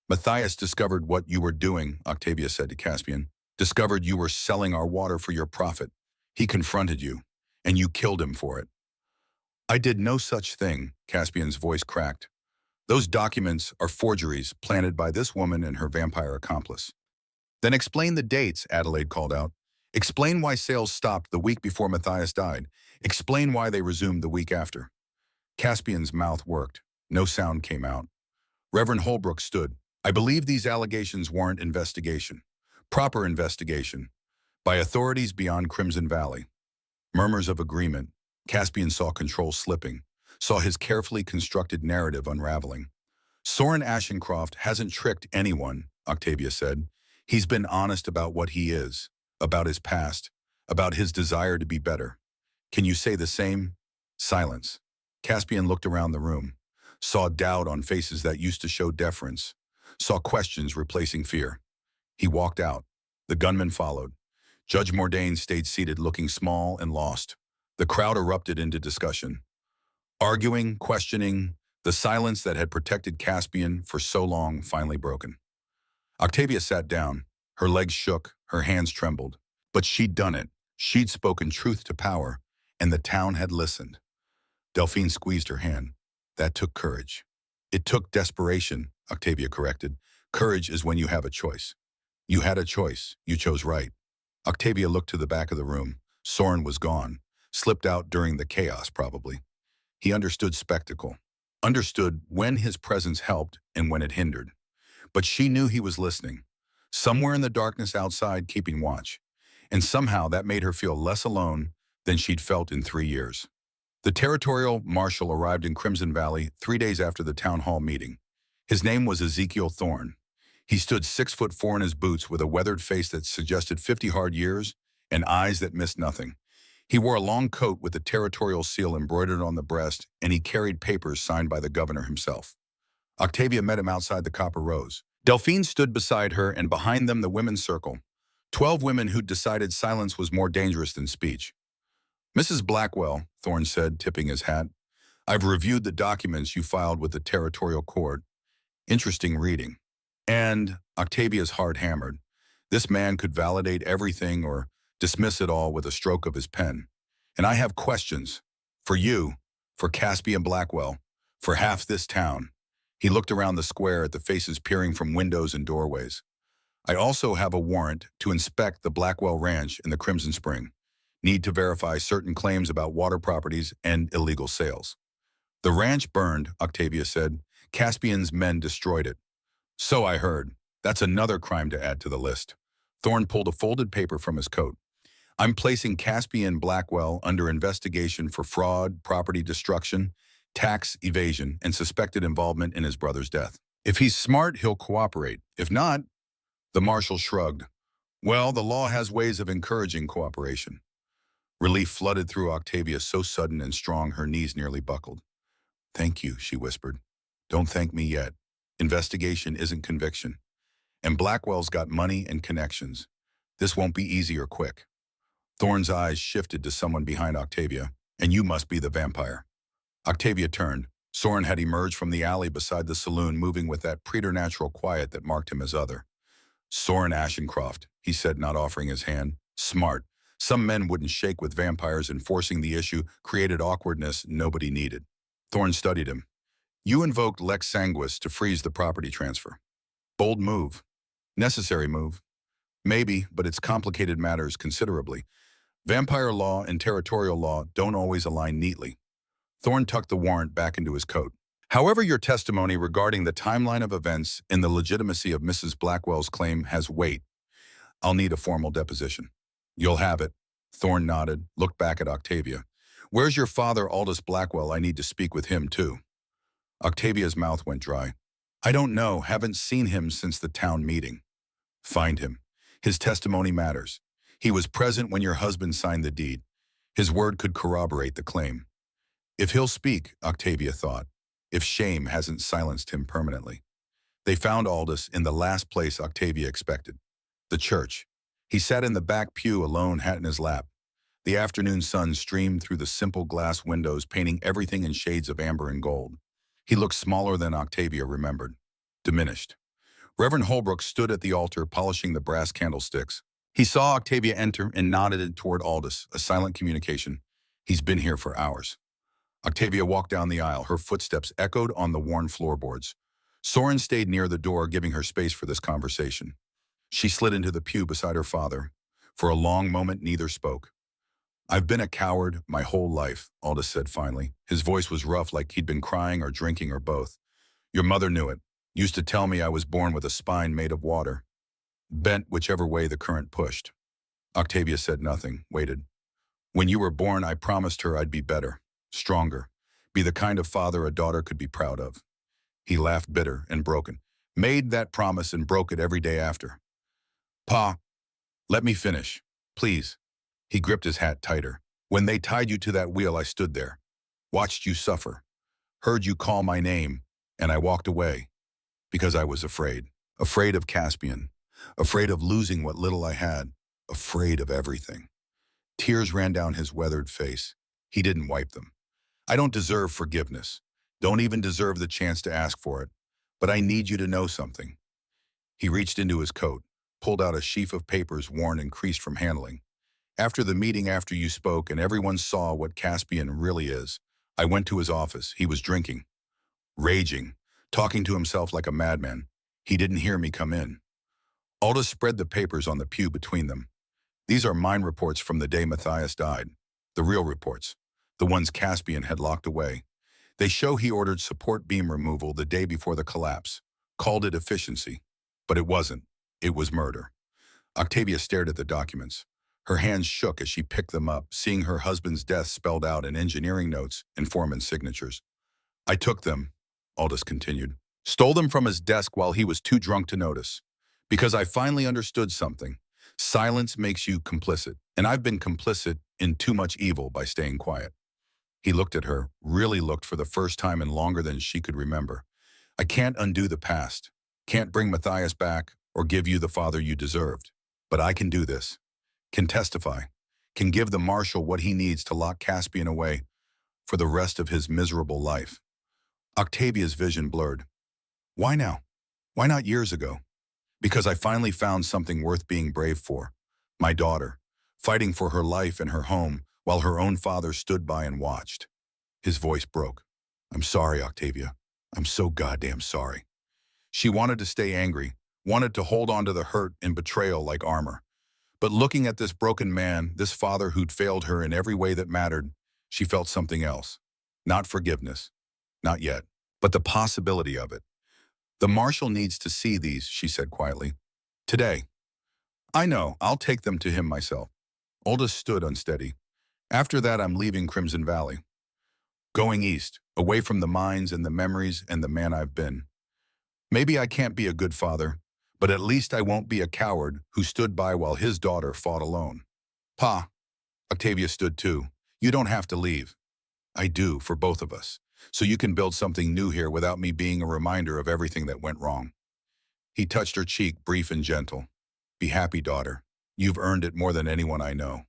Matthias discovered what you were doing, Octavia said to Caspian. Discovered you were selling our water for your profit. He confronted you, and you killed him for it. I did no such thing, Caspian's voice cracked. Those documents are forgeries planted by this woman and her vampire accomplice. Then explain the dates, Adelaide called out. Explain why sales stopped the week before Matthias died. Explain why they resumed the week after. Caspian's mouth worked. No sound came out. Reverend Holbrook stood. I believe these allegations warrant investigation. Proper investigation. By authorities beyond Crimson Valley. Murmurs of agreement. Caspian saw control slipping. Saw his carefully constructed narrative unraveling. Soren Ashencroft hasn't tricked anyone, Octavia said. He's been honest about what he is, about his past, about his desire to be better. Can you say the same? Silence. Caspian looked around the room, saw doubt on faces that used to show deference, saw questions replacing fear. He walked out. The gunman followed. Judge Mordain stayed seated, looking small and lost. The crowd erupted into discussion. Arguing, questioning, the silence that had protected Caspian for so long finally broken. Octavia sat down. Her legs shook, her hands trembled. But she'd done it. She'd spoken truth to power, and the town had listened. Delphine squeezed her hand. That took courage. It took desperation, Octavia corrected. Courage is when you have a choice. You had a choice. You chose right. Octavia looked to the back of the room. Soren was gone. Slipped out during the chaos, probably. He understood spectacle. Understood when his presence helped and when it hindered. But she knew he was listening. Somewhere in the darkness outside, keeping watch. And somehow that made her feel less alone than she'd felt in 3 years. The territorial marshal arrived in Crimson Valley 3 days after the town hall meeting. His name was Ezekiel Thorne. He stood 6'4" in his boots with a weathered face that suggested 50 hard years and eyes that missed nothing. He wore a long coat with the territorial seal embroidered on the breast, and he carried papers signed by the governor himself. Octavia met him outside the Copper Rose. Delphine stood beside her, and behind them the women's circle. 12 women who'd decided silence was more dangerous than speech. Mrs. Blackwell, Thorne said, tipping his hat, I've reviewed the documents you filed with the territorial court. Interesting reading. And Octavia's heart hammered. This man could validate everything or dismiss it all with a stroke of his pen. And I have questions. For you, for Caspian Blackwell, for half this town. He looked around the square at the faces peering from windows and doorways. I also have a warrant to inspect the Blackwell Ranch in the Crimson Spring. Need to verify certain claims about water properties and illegal sales. The ranch burned, Octavia said. Caspian's men destroyed it. So I heard. That's another crime to add to the list. Thorne pulled a folded paper from his coat. I'm placing Caspian Blackwell under investigation for fraud, property destruction, tax evasion, and suspected involvement in his brother's death. If he's smart, he'll cooperate. If not, the marshal shrugged. Well, the law has ways of encouraging cooperation. Relief flooded through Octavia so sudden and strong her knees nearly buckled. Thank you, she whispered. Don't thank me yet. Investigation isn't conviction. And Blackwell's got money and connections. This won't be easy or quick. Thorne's eyes shifted to someone behind Octavia. And you must be the vampire. Octavia turned. Soren had emerged from the alley beside the saloon, moving with that preternatural quiet that marked him as other. Soren Ashencroft, he said, not offering his hand. Smart. Some men wouldn't shake with vampires, and forcing the issue created awkwardness nobody needed. Thorne studied him. You invoked Lex Sanguis to freeze the property transfer. Bold move. Necessary move. Maybe, but it's complicated matters considerably. Vampire law and territorial law don't always align neatly. Thorne tucked the warrant back into his coat. However, your testimony regarding the timeline of events and the legitimacy of Mrs. Blackwell's claim has weight. I'll need a formal deposition. You'll have it. Thorne nodded, looked back at Octavia. Where's your father, Aldous Blackwell? I need to speak with him, too. Octavia's mouth went dry. I don't know. Haven't seen him since the town meeting. Find him. His testimony matters. He was present when your husband signed the deed. His word could corroborate the claim. If he'll speak, Octavia thought, if shame hasn't silenced him permanently. They found Aldous in the last place Octavia expected, the church. He sat in the back pew alone, hat in his lap. The afternoon sun streamed through the simple glass windows, painting everything in shades of amber and gold. He looked smaller than Octavia remembered, diminished. Reverend Holbrook stood at the altar, polishing the brass candlesticks. He saw Octavia enter and nodded toward Aldous, a silent communication. He's been here for hours. Octavia walked down the aisle. Her footsteps echoed on the worn floorboards. Soren stayed near the door, giving her space for this conversation. She slid into the pew beside her father. For a long moment, neither spoke. I've been a coward my whole life, Aldous said finally. His voice was rough, like he'd been crying or drinking or both. Your mother knew it. Used to tell me I was born with a spine made of water, bent whichever way the current pushed. Octavia said nothing, waited. When you were born, I promised her I'd be better, stronger, be the kind of father a daughter could be proud of. He laughed, bitter and broken. Made that promise and broke it every day after. Pa, let me finish, please. He gripped his hat tighter. When they tied you to that wheel, I stood there, watched you suffer, heard you call my name, and I walked away because I was afraid. Afraid of Caspian, afraid of losing what little I had, afraid of everything. Tears ran down his weathered face. He didn't wipe them. I don't deserve forgiveness. Don't even deserve the chance to ask for it. But I need you to know something. He reached into his coat, pulled out a sheaf of papers worn and creased from handling. After the meeting after you spoke and everyone saw what Caspian really is, I went to his office. He was drinking, raging, talking to himself like a madman. He didn't hear me come in. Aldous spread the papers on the pew between them. These are mine reports from the day Matthias died. The real reports. The ones Caspian had locked away. They show he ordered support beam removal the day before the collapse. Called it efficiency. But it wasn't. It was murder. Octavia stared at the documents. Her hands shook as she picked them up, seeing her husband's death spelled out in engineering notes and foreman's signatures. I took them, Aldous continued. Stole them from his desk while he was too drunk to notice. Because I finally understood something. Silence makes you complicit, and I've been complicit in too much evil by staying quiet. He looked at her, really looked for the first time in longer than she could remember. I can't undo the past, can't bring Matthias back or give you the father you deserved. But I can do this, can testify, can give the marshal what he needs to lock Caspian away for the rest of his miserable life. Octavia's vision blurred. Why now? Why not years ago? Because I finally found something worth being brave for. My daughter, fighting for her life and her home while her own father stood by and watched. His voice broke. I'm sorry, Octavia. I'm so goddamn sorry. She wanted to stay angry, wanted to hold on to the hurt and betrayal like armor. But looking at this broken man, this father who'd failed her in every way that mattered, she felt something else. Not forgiveness. Not yet. But the possibility of it. The marshal needs to see these, she said quietly. Today. I know, I'll take them to him myself. Aldous stood unsteady. After that, I'm leaving Crimson Valley. Going east, away from the mines and the memories and the man I've been. Maybe I can't be a good father, but at least I won't be a coward who stood by while his daughter fought alone. Pa, Octavia stood too. You don't have to leave. I do, for both of us. So you can build something new here without me being a reminder of everything that went wrong. He touched her cheek, brief and gentle. Be happy, daughter. You've earned it more than anyone I know.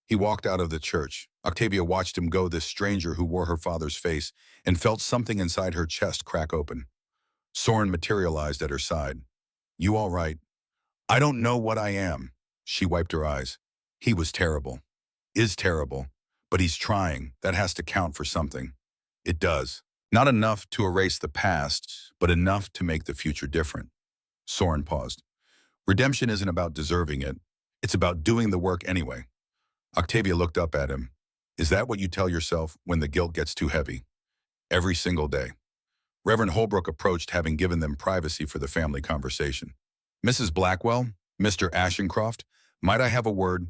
He walked out of the church. Octavia watched him go, this stranger who wore her father's face, and felt something inside her chest crack open. Soren materialized at her side. You all right? I don't know what I am. She wiped her eyes. He was terrible. Is terrible. But he's trying. That has to count for something. It does. Not enough to erase the past, but enough to make the future different. Soren paused. Redemption isn't about deserving it. It's about doing the work anyway. Octavia looked up at him. Is that what you tell yourself when the guilt gets too heavy? Every single day. Reverend Holbrook approached, having given them privacy for the family conversation. Mrs. Blackwell, Mr. Ashencroft, might I have a word?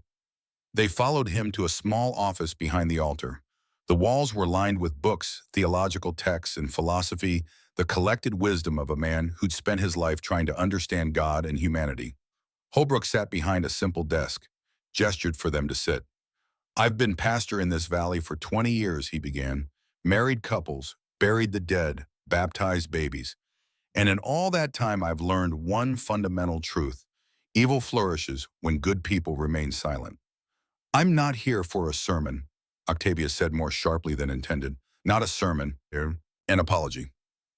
They followed him to a small office behind the altar. The walls were lined with books, theological texts, and philosophy, the collected wisdom of a man who'd spent his life trying to understand God and humanity. Holbrook sat behind a simple desk, gestured for them to sit. I've been pastor in this valley for 20 years, he began. Married couples, buried the dead, baptized babies. And in all that time, I've learned one fundamental truth. Evil flourishes when good people remain silent. I'm not here for a sermon, Octavia said more sharply than intended. Not a sermon, an apology.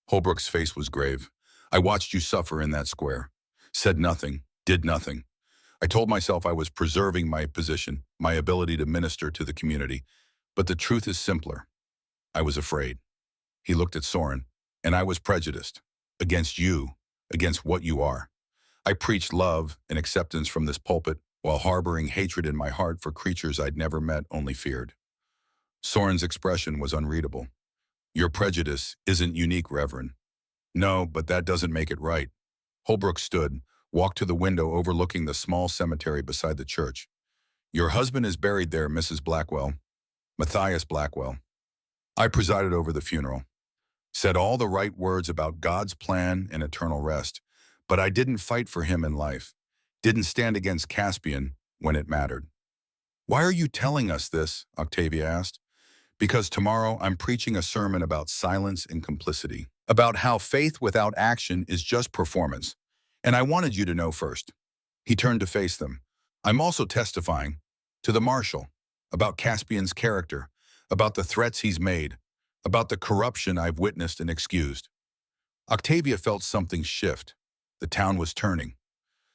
Holbrook's face was grave. I watched you suffer in that square. Said nothing, did nothing. I told myself I was preserving my position, my ability to minister to the community. But the truth is simpler. I was afraid. He looked at Soren, and I was prejudiced. Against you, against what you are. I preached love and acceptance from this pulpit while harboring hatred in my heart for creatures I'd never met, only feared. Soren's expression was unreadable. Your prejudice isn't unique, Reverend. No, but that doesn't make it right. Holbrook stood, walked to the window overlooking the small cemetery beside the church. Your husband is buried there, Mrs. Blackwell. Matthias Blackwell. I presided over the funeral. Said all the right words about God's plan and eternal rest, but I didn't fight for him in life. Didn't stand against Caspian when it mattered. Why are you telling us this? Octavia asked. Because tomorrow I'm preaching a sermon about silence and complicity, about how faith without action is just performance. And I wanted you to know first. He turned to face them. I'm also testifying to the marshal about Caspian's character, about the threats he's made, about the corruption I've witnessed and excused. Octavia felt something shift. The town was turning.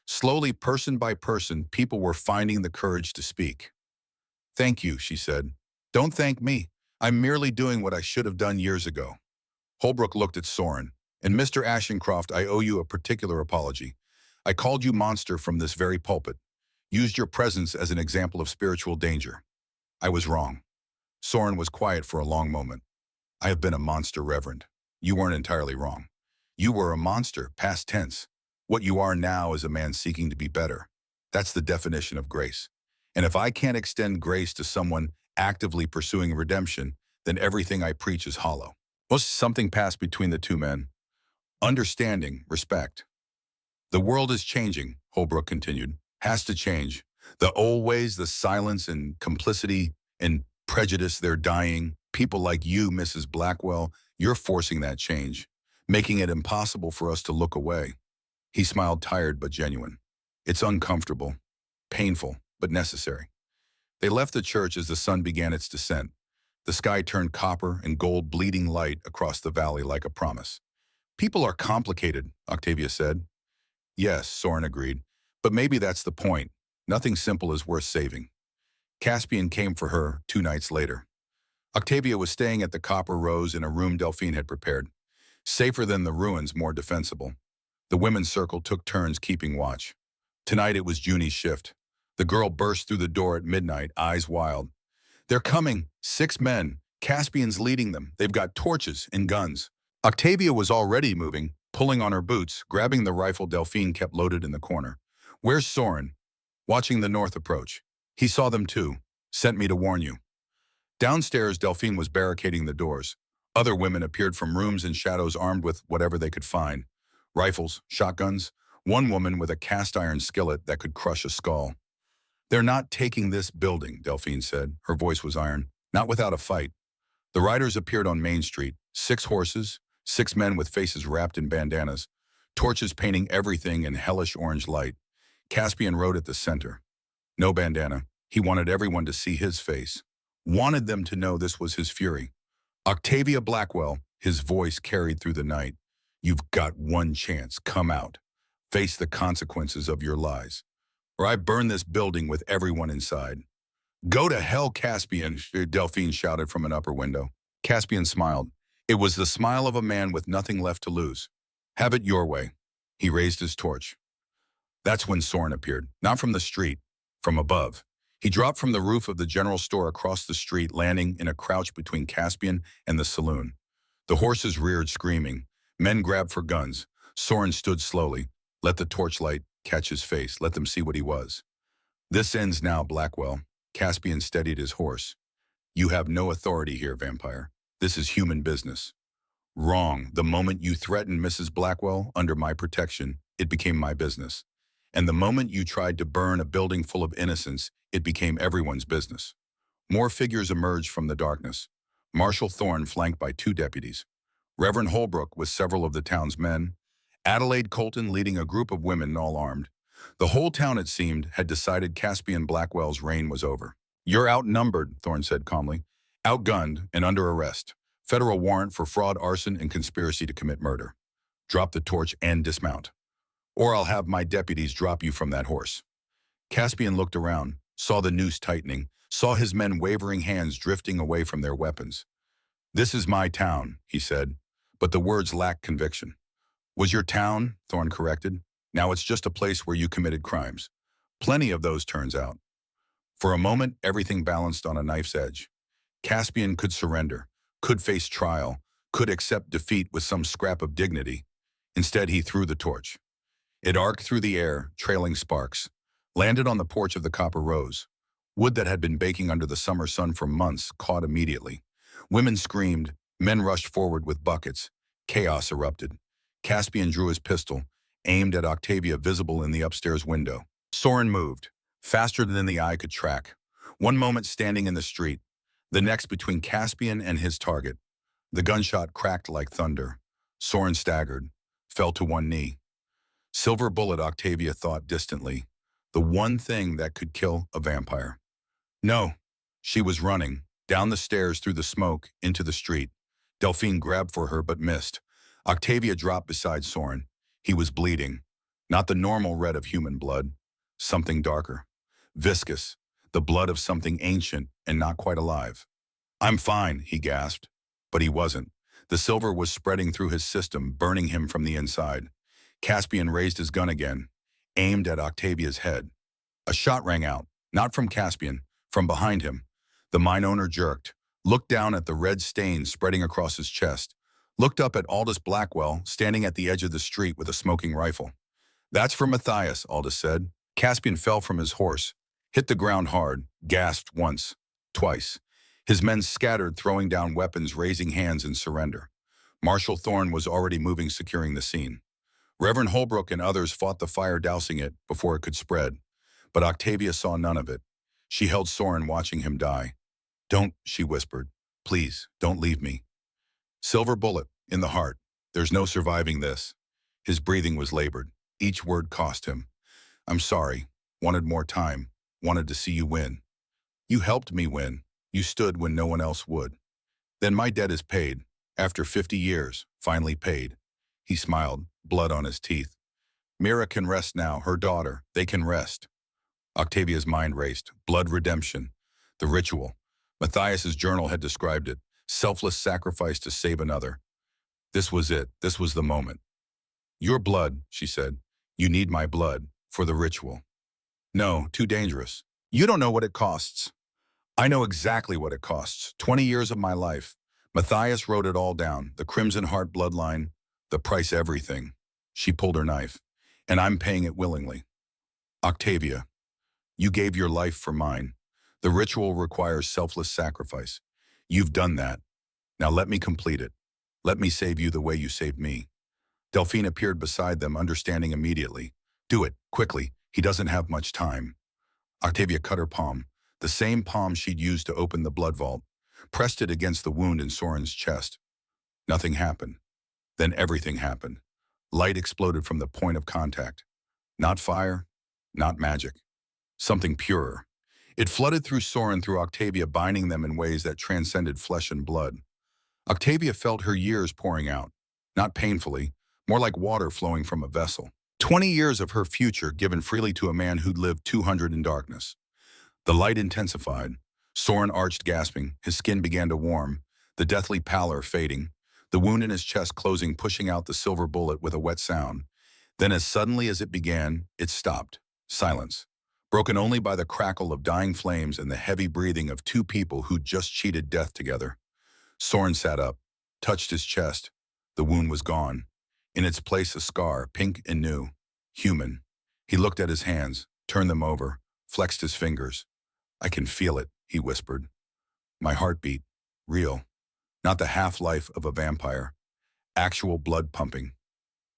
Slowly, person by person, people were finding the courage to speak. Thank you, she said. Don't thank me. I'm merely doing what I should have done years ago. Holbrook looked at Soren. And Mr. Ashencroft, I owe you a particular apology. I called you monster from this very pulpit. Used your presence as an example of spiritual danger. I was wrong. Soren was quiet for a long moment. I have been a monster, Reverend. You weren't entirely wrong. You were a monster, past tense. What you are now is a man seeking to be better. That's the definition of grace. And if I can't extend grace to someone actively pursuing redemption, then everything I preach is hollow. Something passed between the two men. Understanding, respect. The world is changing, Holbrook continued. Has to change. The old ways, the silence and complicity and prejudice, they're dying. People like you, Mrs. Blackwell, you're forcing that change, making it impossible for us to look away. He smiled, tired but genuine. It's uncomfortable, painful, but necessary. They left the church as the sun began its descent. The sky turned copper and gold bleeding light across the valley like a promise. People are complicated, Octavia said. Yes, Soren agreed. But maybe that's the point. Nothing simple is worth saving. Caspian came for her 2 nights later. Octavia was staying at the Copper Rose in a room Delphine had prepared. Safer than the ruins, more defensible. The women's circle took turns keeping watch. Tonight it was Junie's shift. The girl burst through the door at midnight, eyes wild. They're coming, 6 men. Caspian's leading them. They've got torches and guns. Octavia was already moving, pulling on her boots, grabbing the rifle Delphine kept loaded in the corner. Where's Soren? Watching the north approach. He saw them too. Sent me to warn you. Downstairs, Delphine was barricading the doors. Other women appeared from rooms and shadows armed with whatever they could find. Rifles, shotguns, one woman with a cast-iron skillet that could crush a skull. They're not taking this building, Delphine said. Her voice was iron. Not without a fight. The riders appeared on Main Street. 6 horses, 6 men with faces wrapped in bandanas, torches painting everything in hellish orange light. Caspian rode at the center. No bandana. He wanted everyone to see his face. Wanted them to know this was his fury. Octavia Blackwell, his voice carried through the night. You've got one chance. Come out. Face the consequences of your lies. Or I burn this building with everyone inside. Go to hell, Caspian, Delphine shouted from an upper window. Caspian smiled. It was the smile of a man with nothing left to lose. Have it your way. He raised his torch. That's when Soren appeared, not from the street, from above. He dropped from the roof of the general store across the street, landing in a crouch between Caspian and the saloon. The horses reared, screaming. Men grabbed for guns. Soren stood slowly. Let the torchlight catch his face. Let them see what he was. This ends now, Blackwell. Caspian steadied his horse. You have no authority here, vampire. This is human business. Wrong. The moment you threatened Mrs. Blackwell under my protection, it became my business. And the moment you tried to burn a building full of innocents, it became everyone's business. More figures emerged from the darkness. Marshal Thorne flanked by 2 deputies. Reverend Holbrook with several of the town's men. Adelaide Colton leading a group of women all armed. The whole town, it seemed, had decided Caspian Blackwell's reign was over. You're outnumbered, Thorne said calmly. Outgunned and under arrest. Federal warrant for fraud, arson, and conspiracy to commit murder. Drop the torch and dismount. Or I'll have my deputies drop you from that horse. Caspian looked around, saw the noose tightening, saw his men wavering hands drifting away from their weapons. This is my town, he said, but the words lacked conviction. Was your town, Thorne corrected. Now it's just a place where you committed crimes. Plenty of those, turns out. For a moment, everything balanced on a knife's edge. Caspian could surrender, could face trial, could accept defeat with some scrap of dignity. Instead, he threw the torch. It arced through the air, trailing sparks, landed on the porch of the Copper Rose. Wood that had been baking under the summer sun for months caught immediately. Women screamed, men rushed forward with buckets. Chaos erupted. Caspian drew his pistol, aimed at Octavia visible in the upstairs window. Soren moved, faster than the eye could track. One moment standing in the street, the next between Caspian and his target. The gunshot cracked like thunder. Soren staggered, fell to one knee. Silver bullet, Octavia thought distantly. The one thing that could kill a vampire. No, she was running, down the stairs through the smoke, into the street. Delphine grabbed for her but missed. Octavia dropped beside Soren. He was bleeding. Not the normal red of human blood. Something darker. Viscous. The blood of something ancient and not quite alive. I'm fine, he gasped. But he wasn't. The silver was spreading through his system, burning him from the inside. Caspian raised his gun again, aimed at Octavia's head. A shot rang out, not from Caspian, from behind him. The mine owner jerked, looked down at the red stain spreading across his chest, looked up at Aldous Blackwell, standing at the edge of the street with a smoking rifle. That's for Matthias, Aldous said. Caspian fell from his horse, hit the ground hard, gasped once, twice. His men scattered, throwing down weapons, raising hands in surrender. Marshal Thorne was already moving, securing the scene. Reverend Holbrook and others fought the fire, dousing it before it could spread. But Octavia saw none of it. She held Soren, watching him die. Don't, she whispered. Please, don't leave me. Silver bullet, in the heart. There's no surviving this. His breathing was labored. Each word cost him. I'm sorry. Wanted more time. Wanted to see you win. You helped me win. You stood when no one else would. Then my debt is paid. After 50 years, finally paid. He smiled, blood on his teeth. Mira can rest now, her daughter. They can rest. Octavia's mind raced. Blood redemption. The ritual. Matthias's journal had described it. Selfless sacrifice to save another. This was it. This was the moment. Your blood, she said. You need my blood for the ritual. No, too dangerous. You don't know what it costs. I know exactly what it costs. 20 years of my life. Matthias wrote it all down. The Crimson Heart bloodline. The price, everything. She pulled her knife. And I'm paying it willingly. Octavia, you gave your life for mine. The ritual requires selfless sacrifice. You've done that. Now let me complete it. Let me save you the way you saved me. Delphine appeared beside them, understanding immediately. Do it, quickly. He doesn't have much time. Octavia cut her palm, the same palm she'd used to open the blood vault, pressed it against the wound in Soren's chest. Nothing happened. Then everything happened. Light exploded from the point of contact. Not fire, not magic. Something purer. It flooded through Soren, through Octavia, binding them in ways that transcended flesh and blood. Octavia felt her years pouring out, not painfully, more like water flowing from a vessel. 20 years of her future given freely to a man who'd lived 200 in darkness. The light intensified. Soren arched, gasping. His skin began to warm, the deathly pallor fading, the wound in his chest closing, pushing out the silver bullet with a wet sound. Then as suddenly as it began, it stopped. Silence. Broken only by the crackle of dying flames and the heavy breathing of two people who'd just cheated death together. Soren sat up, touched his chest. The wound was gone. In its place, a scar, pink and new. Human. He looked at his hands, turned them over, flexed his fingers. I can feel it, he whispered. My heartbeat. Real. Not the half-life of a vampire. Actual blood pumping.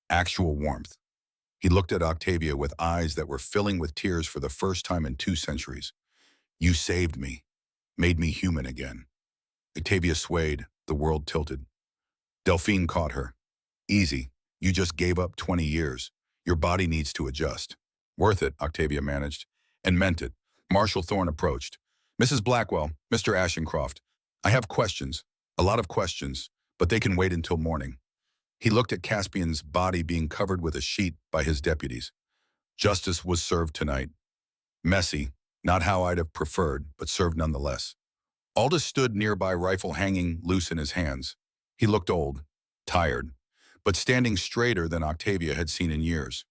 Actual warmth. He looked at Octavia with eyes that were filling with tears for the first time in 2 centuries. You saved me. Made me human again. Octavia swayed. The world tilted. Delphine caught her. Easy. You just gave up 20 years. Your body needs to adjust. Worth it, Octavia managed, and meant it. Marshal Thorne approached. Mrs. Blackwell, Mr. Ashencroft, I have questions, a lot of questions, but they can wait until morning. He looked at Caspian's body being covered with a sheet by his deputies. Justice was served tonight. Messy, not how I'd have preferred, but served nonetheless. Aldous stood nearby, rifle hanging loose in his hands. He looked old, tired, but standing straighter than Octavia had seen in years.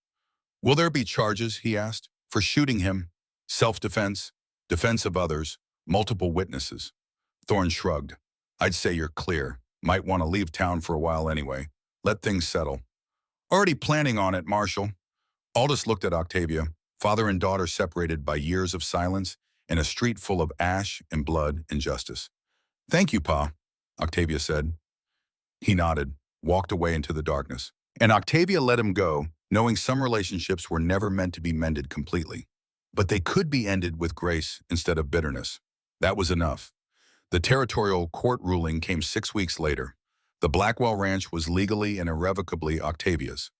Will there be charges, he asked, for shooting him? Self-defense, defense of others, multiple witnesses. Thorne shrugged. I'd say you're clear. Might want to leave town for a while anyway. Let things settle. Already planning on it, Marshal. Aldous looked at Octavia, father and daughter separated by years of silence in a street full of ash and blood and justice. Thank you, Pa, Octavia said. He nodded, walked away into the darkness. And Octavia let him go, knowing some relationships were never meant to be mended completely. But they could be ended with grace instead of bitterness. That was enough. The territorial court ruling came 6 weeks later. The Blackwell Ranch was legally and irrevocably Octavia's.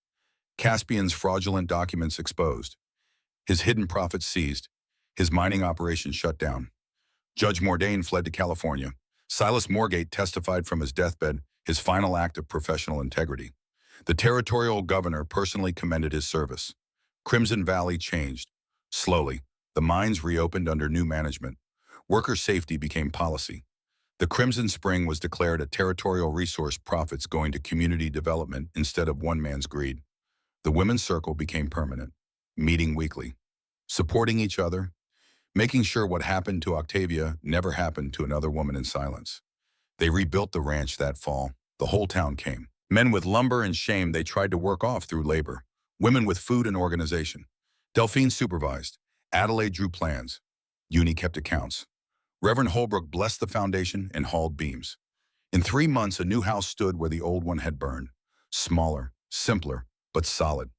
Caspian's fraudulent documents exposed. His hidden profits seized. His mining operation shut down. Judge Mordain fled to California. Silas Morgate testified from his deathbed, his final act of professional integrity. The territorial governor personally commended his service. Crimson Valley changed. Slowly, the mines reopened under new management. Worker safety became policy. The Crimson Spring was declared a territorial resource, profits going to community development instead of one man's greed. The women's circle became permanent, meeting weekly, supporting each other, making sure what happened to Octavia never happened to another woman in silence. They rebuilt the ranch that fall. The whole town came. Men with lumber and shame they tried to work off through labor. Women with food and organization. Delphine supervised. Adelaide drew plans. Uni kept accounts. Reverend Holbrook blessed the foundation and hauled beams. In 3 months, a new house stood where the old one had burned. Smaller, simpler, but solid.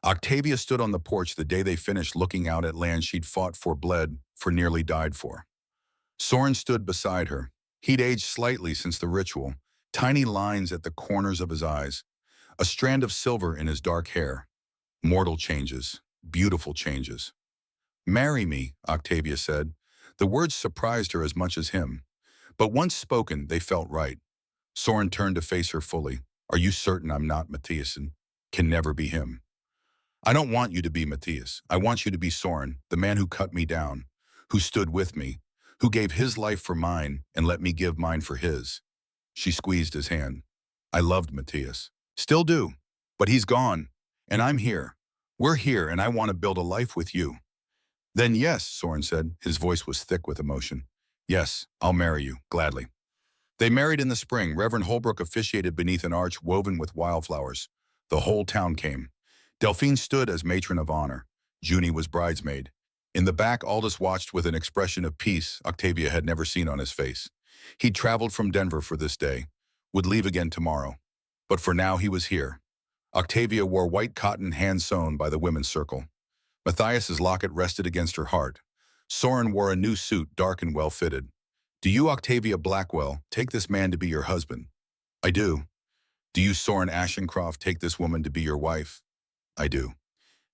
Octavia stood on the porch the day they finished, looking out at land she'd fought for, bled for, nearly died for. Soren stood beside her. He'd aged slightly since the ritual, tiny lines at the corners of his eyes, a strand of silver in his dark hair. Mortal changes, beautiful changes. Marry me, Octavia said. The words surprised her as much as him. But once spoken, they felt right. Soren turned to face her fully. Are you certain I'm not Matthias and can never be him? I don't want you to be Matthias. I want you to be Soren, the man who cut me down, who stood with me, who gave his life for mine and let me give mine for his. She squeezed his hand. I loved Matthias. Still do. But he's gone. And I'm here. We're here, and I want to build a life with you. Then yes, Soren said. His voice was thick with emotion. Yes, I'll marry you, gladly. They married in the spring. Reverend Holbrook officiated beneath an arch woven with wildflowers. The whole town came. Delphine stood as matron of honor. Junie was bridesmaid. In the back, Aldous watched with an expression of peace Octavia had never seen on his face. He'd traveled from Denver for this day, would leave again tomorrow. But for now, he was here. Octavia wore white cotton hand-sewn by the women's circle. Matthias's locket rested against her heart. Soren wore a new suit, dark and well-fitted. Do you, Octavia Blackwell, take this man to be your husband? I do. Do you, Soren Ashencroft, take this woman to be your wife? I do.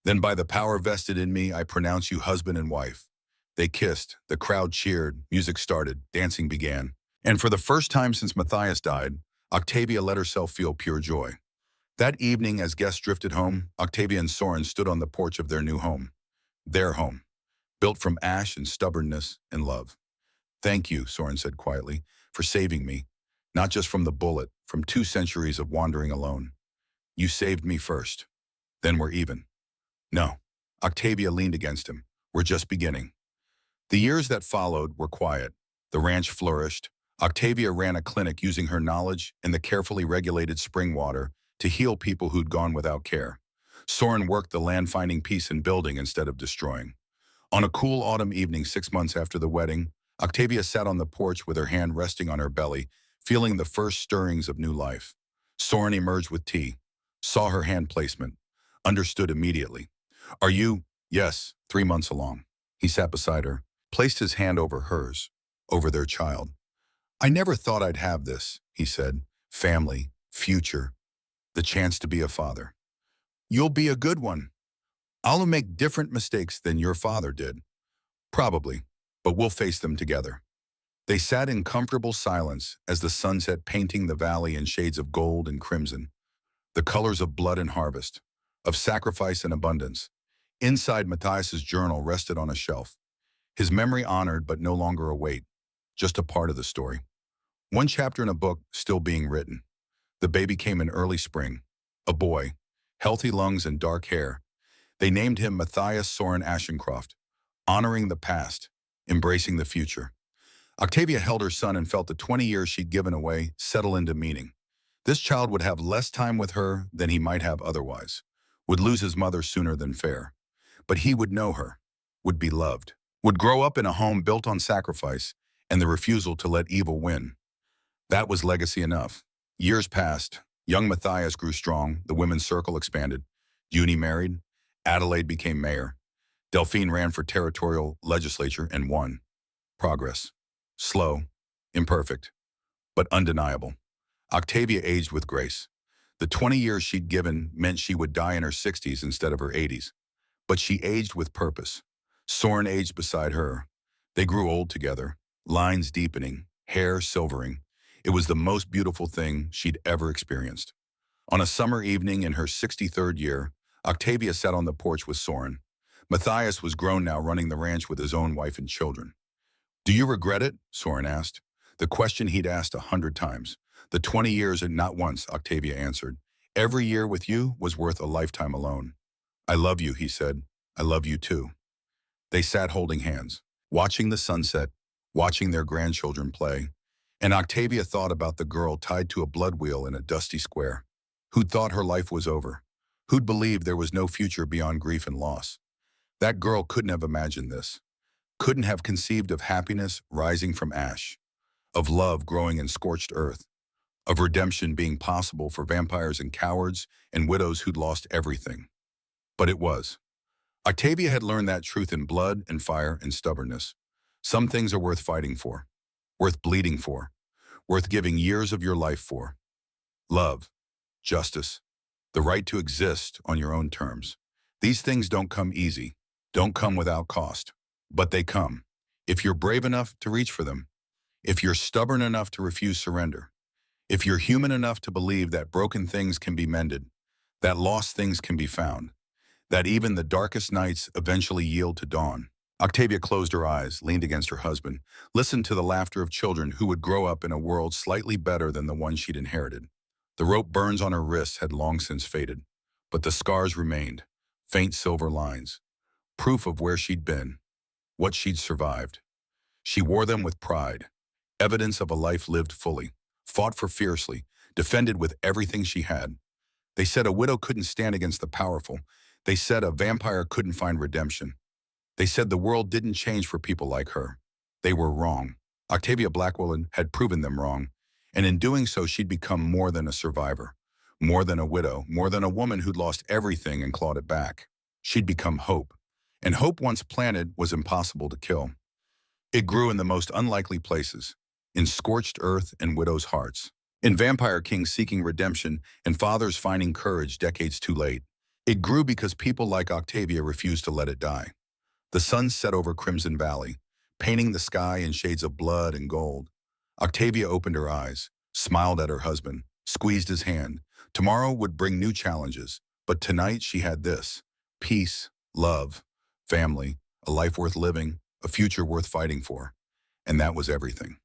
Then by the power vested in me, I pronounce you husband and wife. They kissed, the crowd cheered, music started, dancing began. And for the first time since Matthias died, Octavia let herself feel pure joy. That evening, as guests drifted home, Octavia and Soren stood on the porch of their new home. Their home, built from ash and stubbornness and love. Thank you, Soren said quietly, for saving me, not just from the bullet, from 2 centuries of wandering alone. You saved me first. Then we're even. No. Octavia leaned against him. We're just beginning. The years that followed were quiet. The ranch flourished. Octavia ran a clinic using her knowledge and the carefully regulated spring water to heal people who'd gone without care. Soren worked the land, finding peace in building instead of destroying. On a cool autumn evening 6 months after the wedding, Octavia sat on the porch with her hand resting on her belly, feeling the first stirrings of new life. Soren emerged with tea, saw her hand placement, understood immediately. Are you? Yes, 3 months along. He sat beside her, placed his hand over hers, over their child. I never thought I'd have this, he said. Family, future, the chance to be a father. You'll be a good one. I'll make different mistakes than your father did. Probably. but we'll face them together. They sat in comfortable silence as the sunset painting the valley in shades of gold and crimson, the colors of blood and harvest, of sacrifice and abundance. Inside Matthias's journal rested on a shelf, his memory honored but no longer a weight, just a part of the story. One chapter in a book still being written. The baby came in early spring, a boy, healthy lungs and dark hair. They named him Matthias Soren Ashencroft, honoring the past, embracing the future. Octavia held her son and felt the 20 years she'd given away settle into meaning. This child would have less time with her than he might have otherwise, would lose his mother sooner than fair. But he would know her, would be loved, would grow up in a home built on sacrifice and the refusal to let evil win. That was legacy enough. Years passed. Young Matthias grew strong. The women's circle expanded. Uni married. Adelaide became mayor. Delphine ran for territorial legislature and won. Progress. Slow, imperfect, but undeniable. Octavia aged with grace. The 20 years she'd given meant she would die in her 60s instead of her 80s. But she aged with purpose. Soren aged beside her. They grew old together, lines deepening, hair silvering. It was the most beautiful thing she'd ever experienced. On a summer evening in her 63rd year, Octavia sat on the porch with Soren. Matthias was grown now, running the ranch with his own wife and children. "Do you regret it?" Soren asked. The question he'd asked 100 times. "The 20 years and not once," Octavia answered. "Every year with you was worth a lifetime alone." "I love you," he said. "I love you too." They sat holding hands, watching the sunset, watching their grandchildren play. And Octavia thought about the girl tied to a blood wheel in a dusty square, who'd thought her life was over, who'd believed there was no future beyond grief and loss. That girl couldn't have imagined this, couldn't have conceived of happiness rising from ash, of love growing in scorched earth, of redemption being possible for vampires and cowards and widows who'd lost everything. But it was. Octavia had learned that truth in blood and fire and stubbornness. Some things are worth fighting for, worth bleeding for, worth giving years of your life for. Love, justice, the right to exist on your own terms. These things don't come easy, don't come without cost, but they come. If you're brave enough to reach for them, if you're stubborn enough to refuse surrender, if you're human enough to believe that broken things can be mended, that lost things can be found, that even the darkest nights eventually yield to dawn. Octavia closed her eyes, leaned against her husband, listened to the laughter of children who would grow up in a world slightly better than the one she'd inherited. The rope burns on her wrists had long since faded, but the scars remained, faint silver lines, proof of where she'd been, what she'd survived. She wore them with pride, evidence of a life lived fully, fought for fiercely, defended with everything she had. They said a widow couldn't stand against the powerful. They said a vampire couldn't find redemption. They said the world didn't change for people like her. They were wrong. Octavia Blackwell had proven them wrong, and in doing so she'd become more than a survivor, more than a widow, more than a woman who'd lost everything and clawed it back. She'd become hope, and hope once planted was impossible to kill. It grew in the most unlikely places, in scorched earth and widows' hearts, in vampire kings seeking redemption and fathers finding courage decades too late. It grew because people like Octavia refused to let it die. The sun set over Crimson Valley, painting the sky in shades of blood and gold. Octavia opened her eyes, smiled at her husband, squeezed his hand. Tomorrow would bring new challenges, but tonight she had this: peace, love, family, a life worth living, a future worth fighting for. And that was everything.